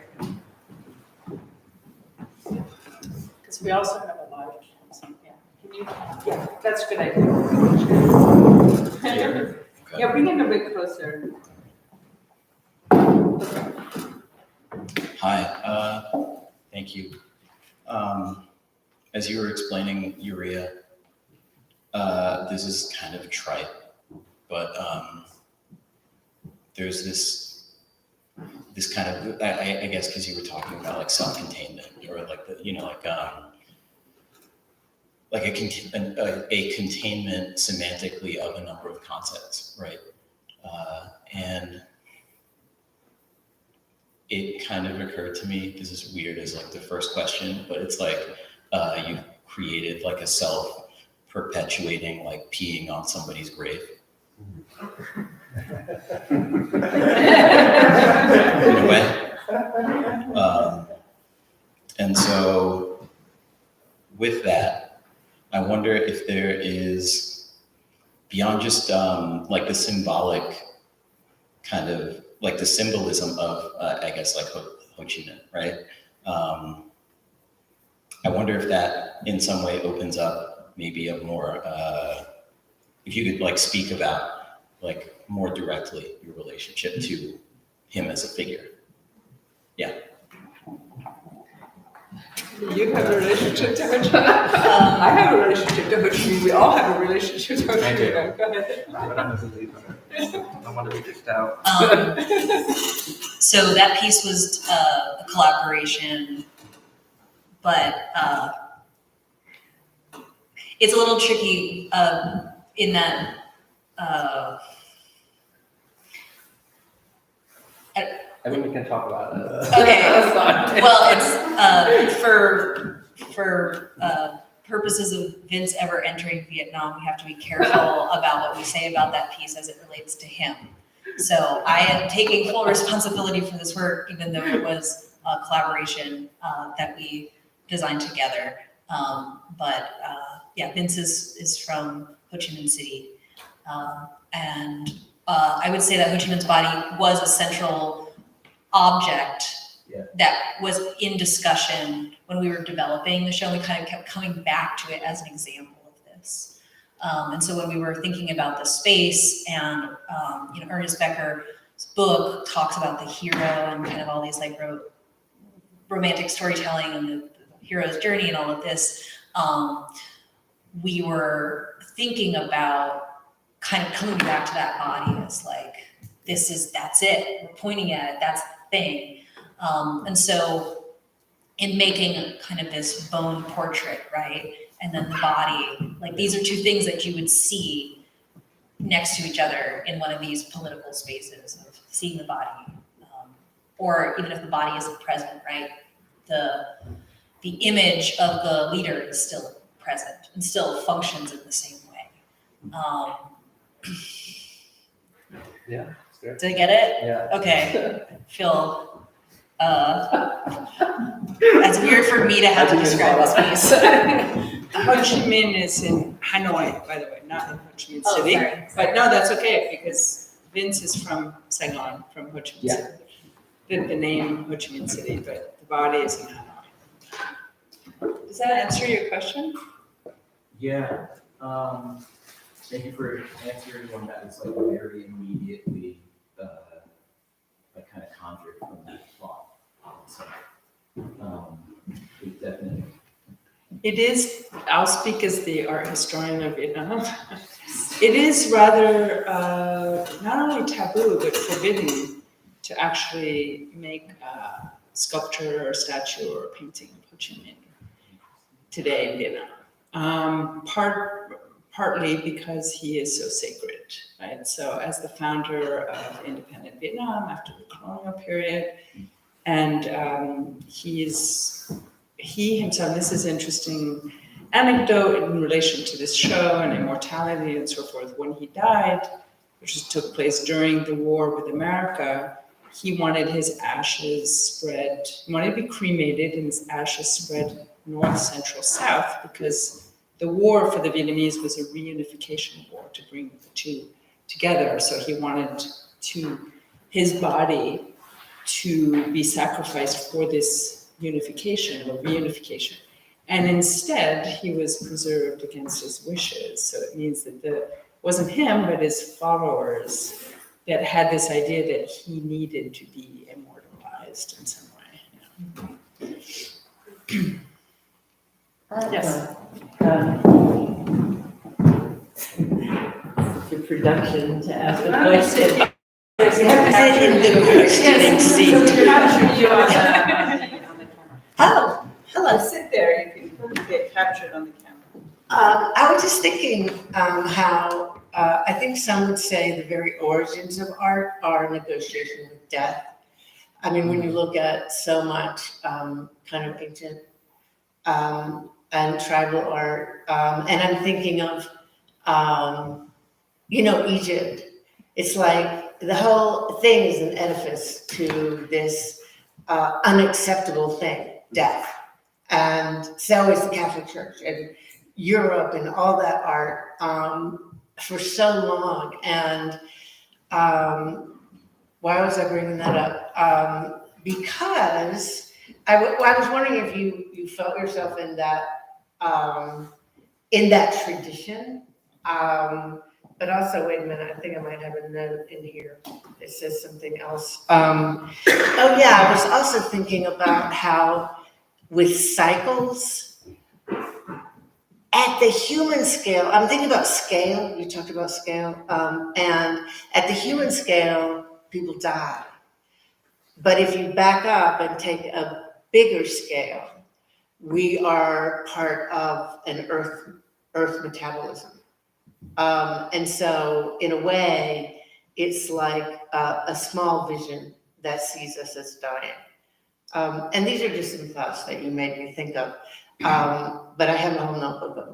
Speaker 4: Because we also have a live cam. Yeah. Can you? Yeah, that's a good idea. Yeah, bring it a bit closer.
Speaker 7: Hi, thank you. As you were explaining urea, this is kind of trite, but there's this kind of, I guess because you were talking about like self-containment, or like a containment semantically of a number of concepts, right? And it kind of occurred to me, this is weird as like the first question, but it's like you created like a self-perpetuating, like peeing on somebody's grave. In a way. And so with that, I wonder if there is, beyond just like the symbolic kind of, like the symbolism of, I guess, like Ho Chi Minh, right? I wonder if that in some way opens up maybe a more, if you could like speak about like more directly your relationship to him as a figure. Yeah.
Speaker 4: You have a relationship to Ho Chi Minh. I have a relationship to Ho Chi Minh. We all have a relationship to Ho Chi
Speaker 6: I do.
Speaker 4: Minh. Go ahead.
Speaker 6: But I'm a believer. I want to be kicked out.
Speaker 2: So that piece was a collaboration, but it's a little tricky in that
Speaker 6: I think we can talk about it.
Speaker 2: okay.
Speaker 4: That's fine.
Speaker 2: Well, it's for purposes of Vince ever entering Vietnam, we have to be careful about what we say about that piece as it relates to him. So I am taking full responsibility for this work, even though it was a collaboration that we designed together. Vince is from Ho Chi Minh City. And I would say that Ho Chi Minh's body was a central object that was in discussion when we were developing the show. We kind of kept coming back to it as an example of this. And so when we were thinking about the space, and Ernest Becker's book talks about the hero and kind of all these like romantic storytelling and the hero's journey and all of this, we were thinking about kind of coming back to that body as like, that's it. We're pointing at it. That's the thing. And so in making kind of this bone portrait, right? And then the body, like these are two things that you would see next to each other in one of these political spaces of seeing the body. Or even if the body isn't present, right? The image of the leader is still present and still functions in the same way.
Speaker 6: Yeah, it's great.
Speaker 2: Did I get it?
Speaker 6: Yeah.
Speaker 2: Okay. Feel it's weird for me to have to describe this piece.
Speaker 4: Ho Chi Minh is in Hanoi, by the way, not in Ho Chi Minh
Speaker 2: Oh,
Speaker 4: City.
Speaker 2: sorry.
Speaker 4: But no, that's okay, because Vince is from Saigon, from Ho Chi Minh
Speaker 6: Yeah.
Speaker 4: City. The name Ho Chi Minh City, but the body is in Hanoi. Does that answer your question?
Speaker 8: Yeah, thank you for answering one that is like very immediately, like kind of conjured from that thought. So, it definitely.
Speaker 4: It is, I'll speak as the art historian of Vietnam. It is rather not only taboo, but forbidden to actually make a sculpture or statue or painting of Ho Chi Minh today in Vietnam. Partly because he is so sacred, right? So as the founder of independent Vietnam after the colonial period, and he himself, this is interesting anecdote in relation to this show and immortality and so forth. When he died, which took place during the war with America, he wanted his ashes spread, he wanted to be cremated and his ashes spread north, central, south, because the war for the Vietnamese was a reunification war to bring the two together. So he wanted his body to be sacrificed for this unification or reunification. And instead, he was preserved against his wishes. So it means that it wasn't him, but his followers that had this idea that he needed to be immortalized in some way. Yes.
Speaker 5: The production to ask a question.
Speaker 9: Oh, hello.
Speaker 10: Sit there, you can get captured on the camera.
Speaker 9: I was just thinking how I think some would say the very origins of art are negotiation with death. I mean, when you look at so much kind of ancient and tribal art, and I'm thinking of, Egypt. It's like the whole thing is an edifice to this unacceptable thing, death. And so is the Catholic Church and Europe and all that art for so long. And why was I bringing that up? Because I was wondering if you felt yourself in that tradition. But also, wait a minute, I think I might have a note in here that says something else. I was also thinking about how with cycles, at the human scale, I'm thinking about scale, you talked about scale, and at the human scale, people die. But if you back up and take a bigger scale, we are part of an earth metabolism. And so in a way, it's like a small vision that sees us as dying. And these are just some thoughts that you made me think of. But I have a whole notebook of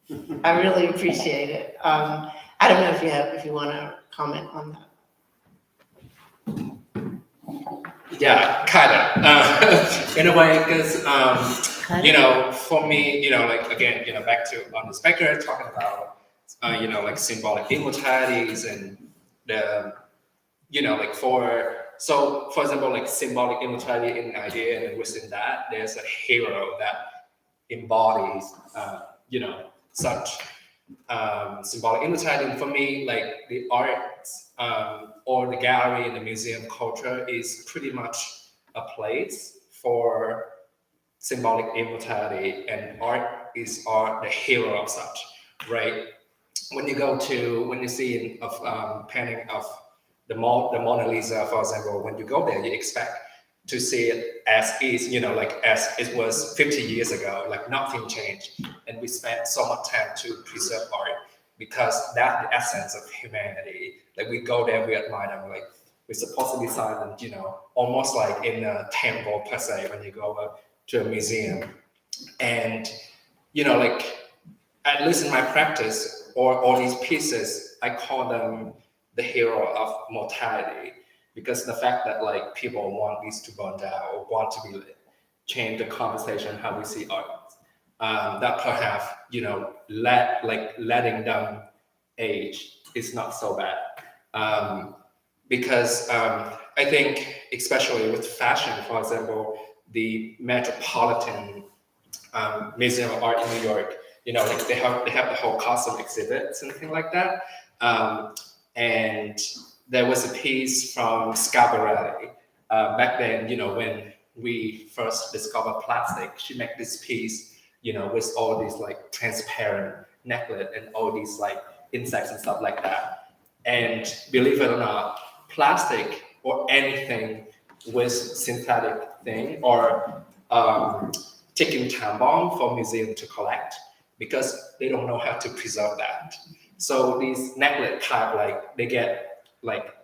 Speaker 9: them. I really appreciate it. I don't know if you want to comment on that.
Speaker 3: Yeah, kind of. In a way, because for me, back to on the spectrum, talking about symbolic immortalities and the for example, symbolic immortality in an idea, and within that there's a hero that embodies such symbolic immortality. And for me, like the art or the gallery in the museum culture is pretty much a place for symbolic immortality, and art is art, the hero of such, right? When you see a painting of the Mona Lisa, for example, when you go there, you expect to see it as is, like as it was 50 years ago, like nothing changed. And we spent so much time to preserve art because that's the essence of humanity. Like we go there, we admire them, like we're supposed to be silent, almost like in a temple per se when you go to a museum. And, like at least in my practice, or all these pieces, I call them the hero of mortality, because the fact that like people want these to burn down or want to be lit, change the conversation how we see art. That perhaps letting them age is not so bad, because I think especially with fashion, for example, the Metropolitan Museum of Art in New York, like they have the whole custom exhibits and things like that. And there was a piece from Schiaparelli back then, when we first discovered plastic. She made this piece, with all these like transparent necklace and all these like insects and stuff like that. And believe it or not, plastic or anything with synthetic thing or taking time bomb for museum to collect, because they don't know how to preserve that. So these necklace type, like they get like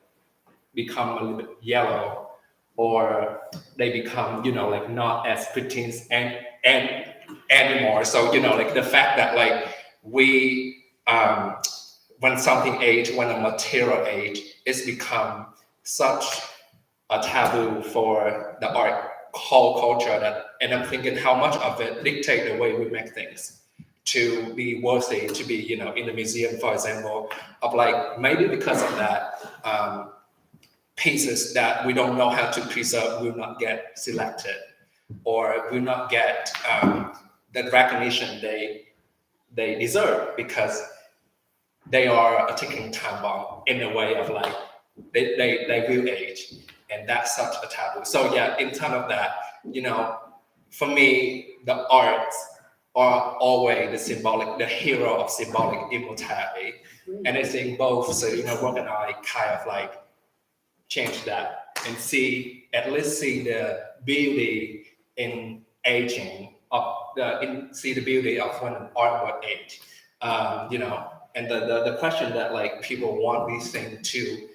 Speaker 3: become a little bit yellow, or they become like not as pristine and anymore. So like the fact that like we when something age, when a material age, it's become such a taboo for the art whole culture that, and I'm thinking how much of it dictate the way we make things to be worthy to be, in the museum, for example, of like, maybe because of that, pieces that we don't know how to preserve will not get selected or will not get the recognition they deserve, because they are a ticking time bomb in a way of like, they will age, and that's such a taboo. So yeah, in terms of that, for me, the arts are always the hero of symbolic immortality. And I think both, so Rob and I kind of like change that and at least see the beauty in aging see the beauty of when an art would age. And the question that like people want these things to,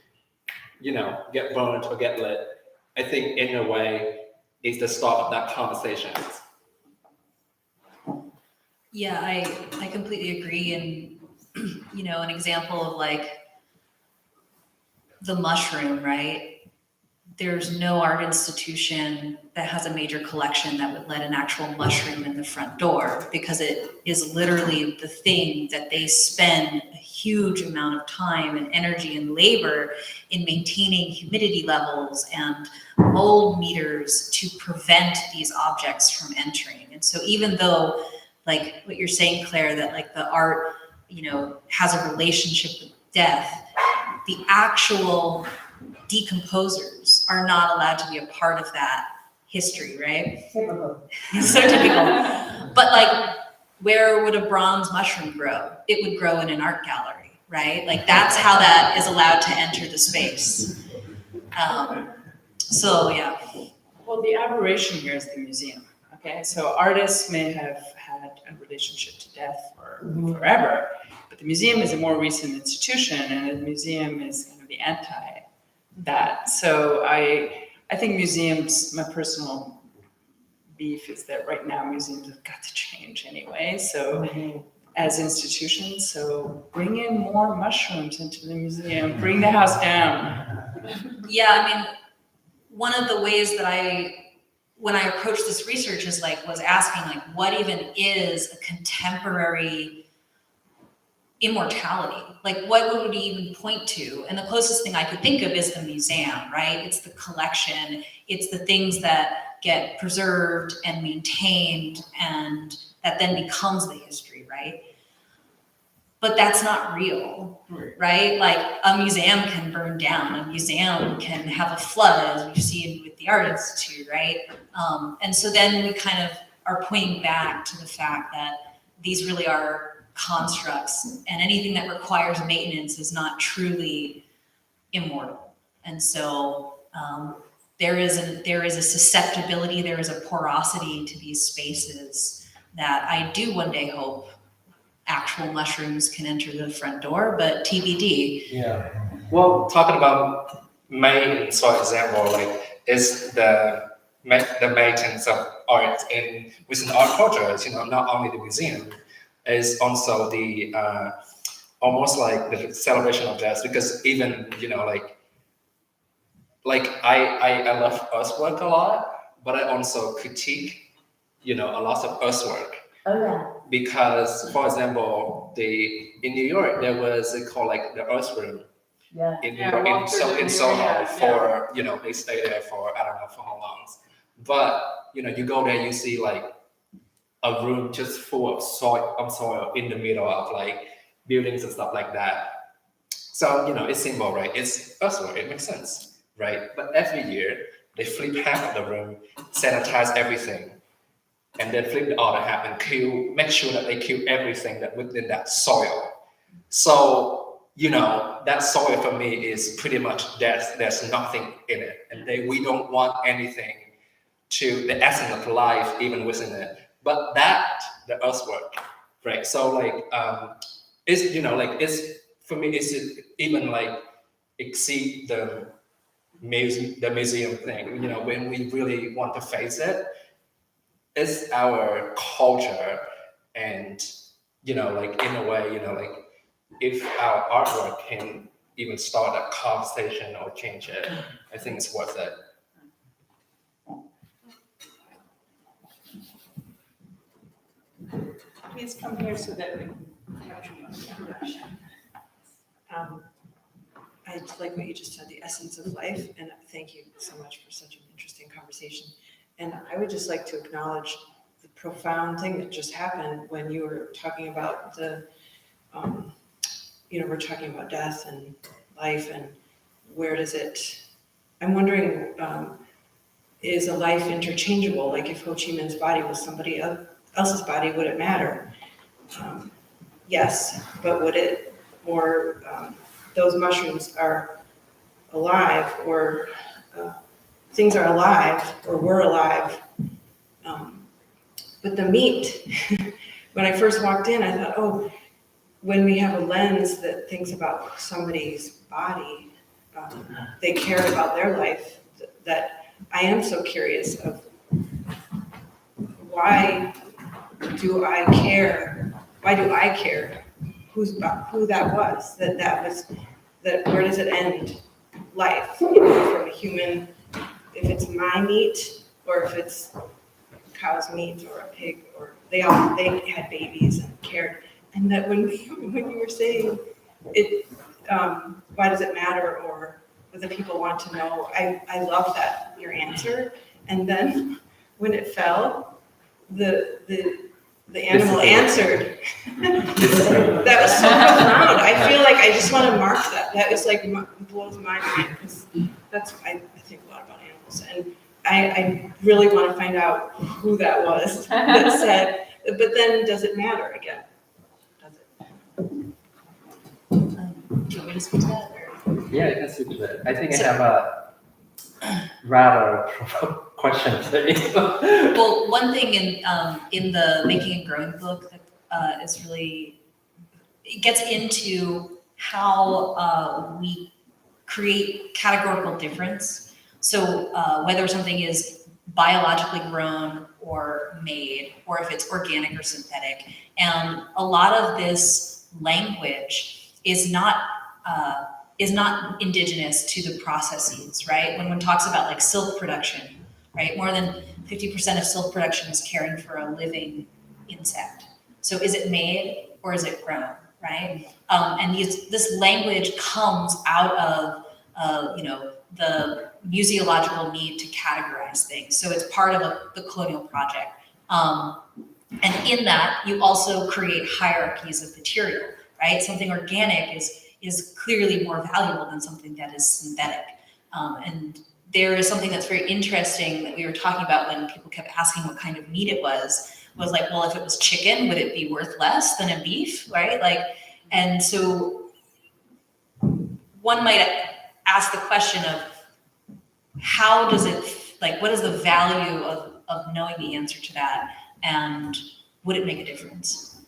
Speaker 3: get burned or get lit, I think in a way is the start of that conversation.
Speaker 2: Yeah, I completely agree. And, an example of like the mushroom, right? There's no art institution that has a major collection that would let an actual mushroom in the front door, because it is literally the thing that they spend a huge amount of time and energy and labor in maintaining humidity levels and mold meters to prevent these objects from entering. And so even though, like what you're saying, Claire, that like the art, has a relationship with death, the actual decomposers are not allowed to be a part of that history, right? It's so typical. But like, where would a bronze mushroom grow? It would grow in an art gallery, right? Like that's how that is allowed to enter the space. So yeah.
Speaker 4: Well, the aberration here is the museum. Okay, so artists may have had a relationship to death for forever, but the museum is a more recent institution, and the museum is kind of the anti that. So I think museums, my personal beef is that right now museums have got to change anyway. So as institutions, so bring in more mushrooms into the museum, bring the house down.
Speaker 2: Yeah, I mean, one of the ways that when I approached this research was asking like, what even is a contemporary immortality? Like what would we even point to? And the closest thing I could think of is the museum, right? It's the collection, it's the things that get preserved and maintained and that then becomes the history, right? But that's not real, right? Like a museum can burn down, a museum can have a flood, as we've seen with the Art Institute, right? And so then we kind of are pointing back to the fact that these really are constructs, and anything that requires maintenance is not truly immortal. And so there is a susceptibility, there is a porosity to these spaces that I do one day hope actual mushrooms can enter the front door, but TBD.
Speaker 3: Yeah. Well, talking about maintenance, for example, like is the maintenance of art within art culture, not only the museum, is also the almost like the celebration of death, because even like I love earthwork a lot, but I also critique a lot of earthwork.
Speaker 5: Oh, yeah.
Speaker 3: Because, for example, in New York there was called like the Earth Room
Speaker 5: Yeah.
Speaker 3: in New
Speaker 1: Yeah,
Speaker 3: York,
Speaker 1: Walter
Speaker 3: in
Speaker 1: Dewey,
Speaker 3: Soho
Speaker 1: yeah,
Speaker 3: for they stay there for I don't know for how long. But you go there, you see like a room just full of soil in the middle of like buildings and stuff like that. So it's simple, right? It's earthwork. It makes sense, right? But every year they flip half of the room, sanitize everything, and then flip the other half and make sure that they kill everything that within that soil. So, that soil for me is pretty much death. There's nothing in it. And we don't want anything to the essence of life even within it. But the earthwork, right? So like, it's, for me, it's even like exceed the museum thing, when we really want to face it. It's our culture, and like in a way, like if our artwork can even start a conversation or change it, I think it's worth it.
Speaker 1: Please come here so that we can capture you on camera.
Speaker 11: I like what you just said, the essence of life, and thank you so much for such an interesting conversation. And I would just like to acknowledge the profound thing that just happened when you were talking about we're talking about death and life and where does it, I'm wondering, is a life interchangeable? Like if Ho Chi Minh's body was somebody else's body, would it matter? Yes, but would it, or those mushrooms are alive, or things are alive, or were alive. But the meat, when I first walked in, I thought, when we have a lens that thinks about somebody's body, they care about their life, that I am so curious of why do I care who that was, that where does it end life, from a human, if it's my meat or if it's cow's meat or a pig, or they had babies and cared. And that when you were saying it, why does it matter, or what the people want to know, I love that, your answer. And then when it fell, the animal answered. That was so profound. I feel like I just want to mark that. That was like blows my mind, because I think a lot about animals, and I really want to find out who that was that said. But then, does it matter again? Does it?
Speaker 2: Do you want me to speak to that? Or?
Speaker 6: Yeah, you can speak to that. I think I have a rather question for you.
Speaker 2: Well, one thing in the Making and Growing book that is really, it gets into how we create categorical difference. So whether something is biologically grown or made, or if it's organic or synthetic, and a lot of this language is not indigenous to the processes, right? When one talks about like silk production, right? More than 50% of silk production is caring for a living insect. So is it made or is it grown, right? And this language comes out of, the museological need to categorize things. So it's part of the colonial project. And in that, you also create hierarchies of material, right? Something organic is clearly more valuable than something that is synthetic. And there is something that's very interesting that we were talking about when people kept asking what kind of meat it was like, well, if it was chicken, would it be worth less than a beef, right? Like, and so one might ask the question of how does it, like, what is the value of knowing the answer to that, and would it make a difference?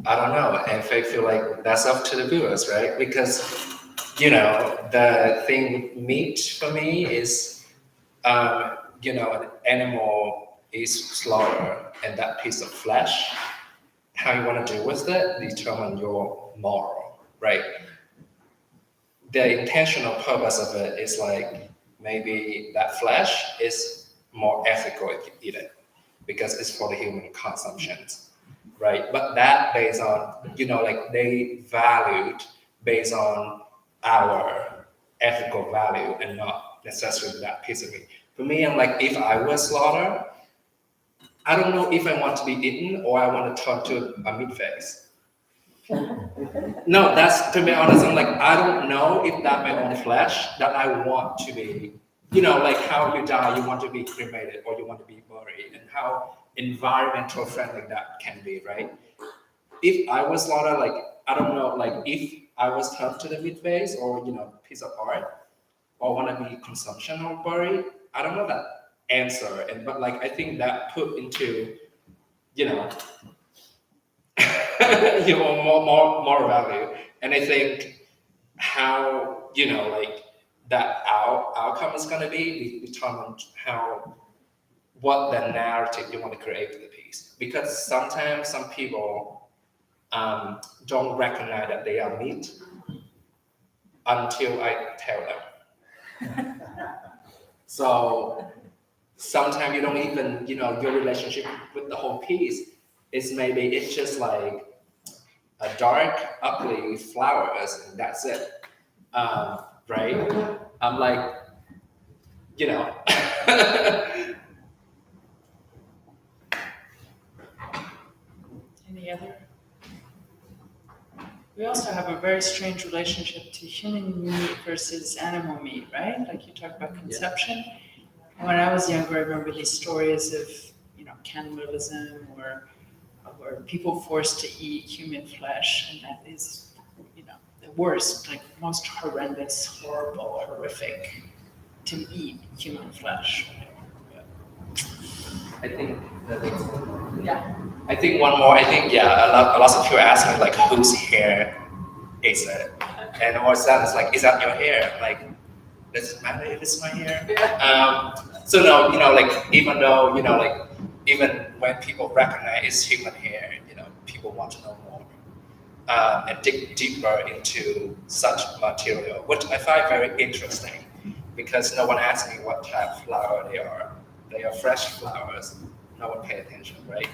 Speaker 3: I don't know, and I feel like that's up to the viewers, right? Because, you know, the thing meat for me is, you know, an animal is slaughtered, and that piece of flesh, how you want to deal with it, determine your moral, right? The intentional purpose of it is like, maybe that flesh is more ethical if you eat it, because it's for the human consumption, right? But that based on, you know, like they valued based on our ethical value and not necessarily that piece of meat. For me, I'm like, if I was slaughtered, I don't know if I want to be eaten or I want to turn to a meat face. No, that's, to be honest, I'm like, I don't know if that my own flesh that I want to be, you know, like how you die, you want to be cremated or you want to be buried, and how environmental friendly that can be, right? If I was slaughtered, like, I don't know, like if I was turned to the meat face or, you know, piece of art, or want to be consumption or buried, I don't know that answer. And but like I think that put into, you know, you know, more value. And I think how, you know, like that outcome is gonna be determined how, what the narrative you want to create for the piece. Because sometimes some people don't recognize that they are meat until I tell them. So sometimes you don't even, you know, your relationship with the whole piece is maybe it's just like a dark, ugly flowers, and that's it, right? I'm like, you know.
Speaker 4: Any other? We also have a very strange relationship to human meat versus animal meat, right? Like you talk about conception. And when I was younger, I remember these stories of, you know, cannibalism or people forced to eat human flesh, and that is, you know, the worst, like most horrendous, horrible, horrific to eat human flesh.
Speaker 3: I think I think one more. I think a lot of people ask me like, whose hair is it? And or that is like, is that your hair? Like, does it matter if it's my hair? So no, you know, like even though, you know, like even when people recognize it's human hair, you know, people want to know more and dig deeper into such material, which I find very interesting, because no one asks me what type of flower they are. They are fresh flowers. No one pay attention, right?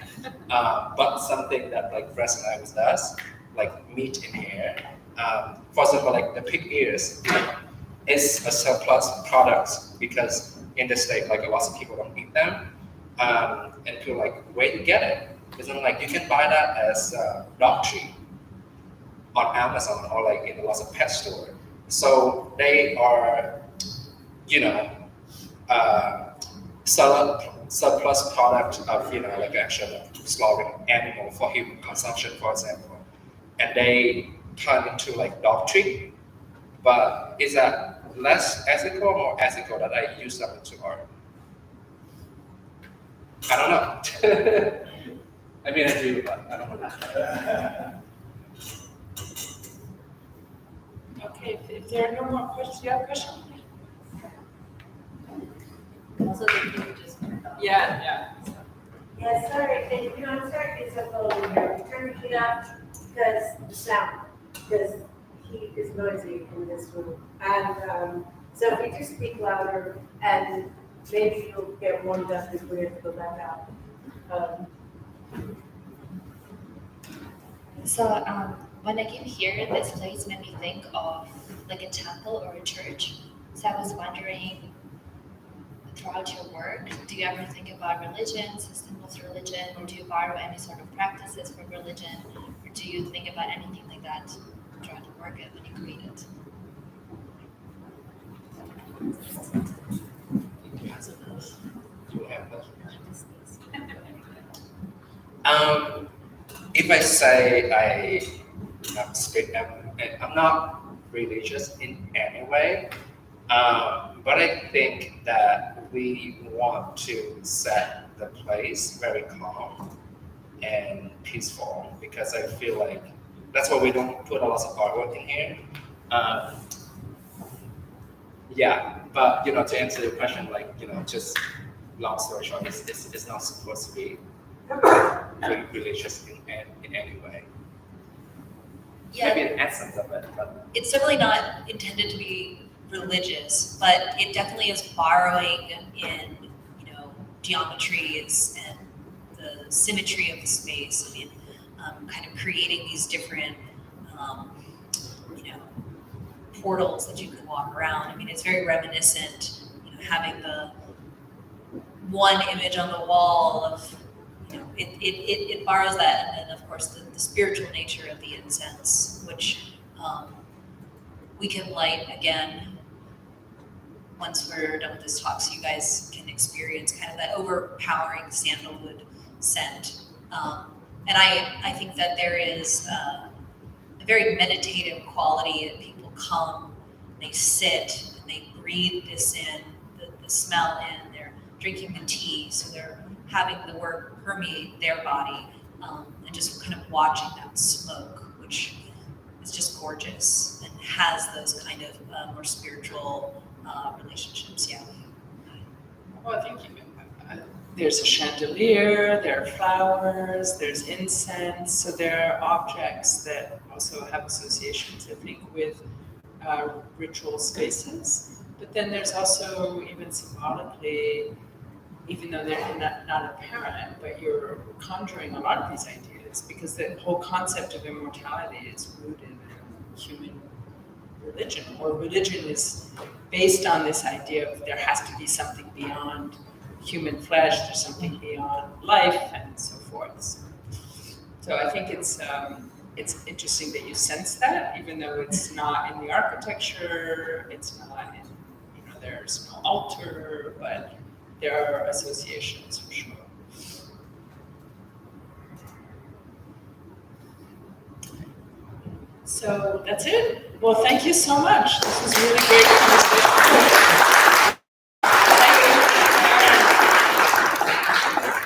Speaker 3: But something that like resonates with us, like meat in hair. For example, like the pig ears, is a surplus product because in the state, like a lot of people don't eat them, and people like, where do you get it? Because I'm like, you can buy that as dog treat on Amazon or like in lots of pet store. So they are, you know, surplus product of, you know, like actually slaughtering animal for human consumption, for example, and they turn into like dog treat. But is that less ethical or more ethical that I use them into art? I don't know. I mean, I do, but I don't know.
Speaker 1: Okay, if there are no more questions, you have a question?
Speaker 2: Also, thank you for just.
Speaker 1: Yeah.
Speaker 12: Yeah, sorry, I'm sorry it's so cold in here. We turned the heat up because the sound, because heat is noisy in this room. And so if you just speak louder and maybe you'll get warmed up if we have to go back out.
Speaker 13: So when I came here, this place made me think of like a temple or a church. So I was wondering, throughout your work, do you ever think about religion, symbols of religion, or do you borrow any sort of practices from religion, or do you think about anything like that throughout your work when you create it?
Speaker 3: If I say I'm not religious in any way, but I think that we want to set the place very calm and peaceful because I feel like that's why we don't put a lot of artwork in here. Yeah, but to answer your question, just long story short, it's not supposed to be religious in any way.
Speaker 2: Yeah,
Speaker 3: Maybe an essence of it, but
Speaker 2: it's definitely not intended to be religious, but it definitely is borrowing in, geometries and the symmetry of the space. I mean, kind of creating these different, portals that you can walk around. I mean, it's very reminiscent, having the one image on the wall of, it borrows that, and then of course the spiritual nature of the incense, which we can light again once we're done with this talk, so you guys can experience kind of that overpowering sandalwood scent. And I think that there is a very meditative quality that people come, they sit, and they breathe this in, the smell in, they're drinking the tea, so they're having the work permeate their body, and just kind of watching that smoke, which is just gorgeous and has those kind of more spiritual relationships. Yeah.
Speaker 4: Well, thank you. There's a chandelier, there are flowers, there's incense, so there are objects that also have associations, I think, with ritual spaces. But then there's also, even symbolically, even though they're not apparent, but you're conjuring a lot of these ideas because the whole concept of immortality is rooted in human religion, or religion is based on this idea of there has to be something beyond human flesh, there's something beyond life, and so forth. So I think it's interesting that you sense that, even though it's not in the architecture, it's not in, there's no altar, but there are associations for sure. So that's it. Well, thank you so much. This was really great conversation.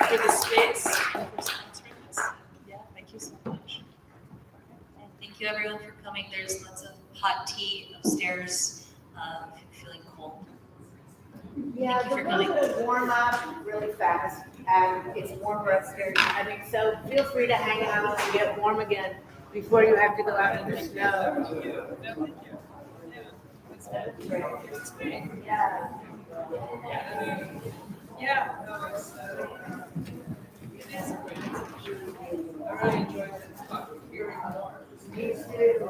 Speaker 4: For the space and for sponsoring this. Yeah, thank you so much.
Speaker 2: And thank you everyone for coming. There's lots of hot tea upstairs if you're feeling cold.
Speaker 12: Yeah,
Speaker 2: Thank you
Speaker 12: the
Speaker 2: for
Speaker 12: room
Speaker 2: coming.
Speaker 12: will warm up really fast, and it's warmer upstairs. I mean, so feel free to hang out and get warm again before you have to go out in the snow. Yeah.
Speaker 1: Yeah. I really enjoyed this. Hearing more.
Speaker 12: Me too.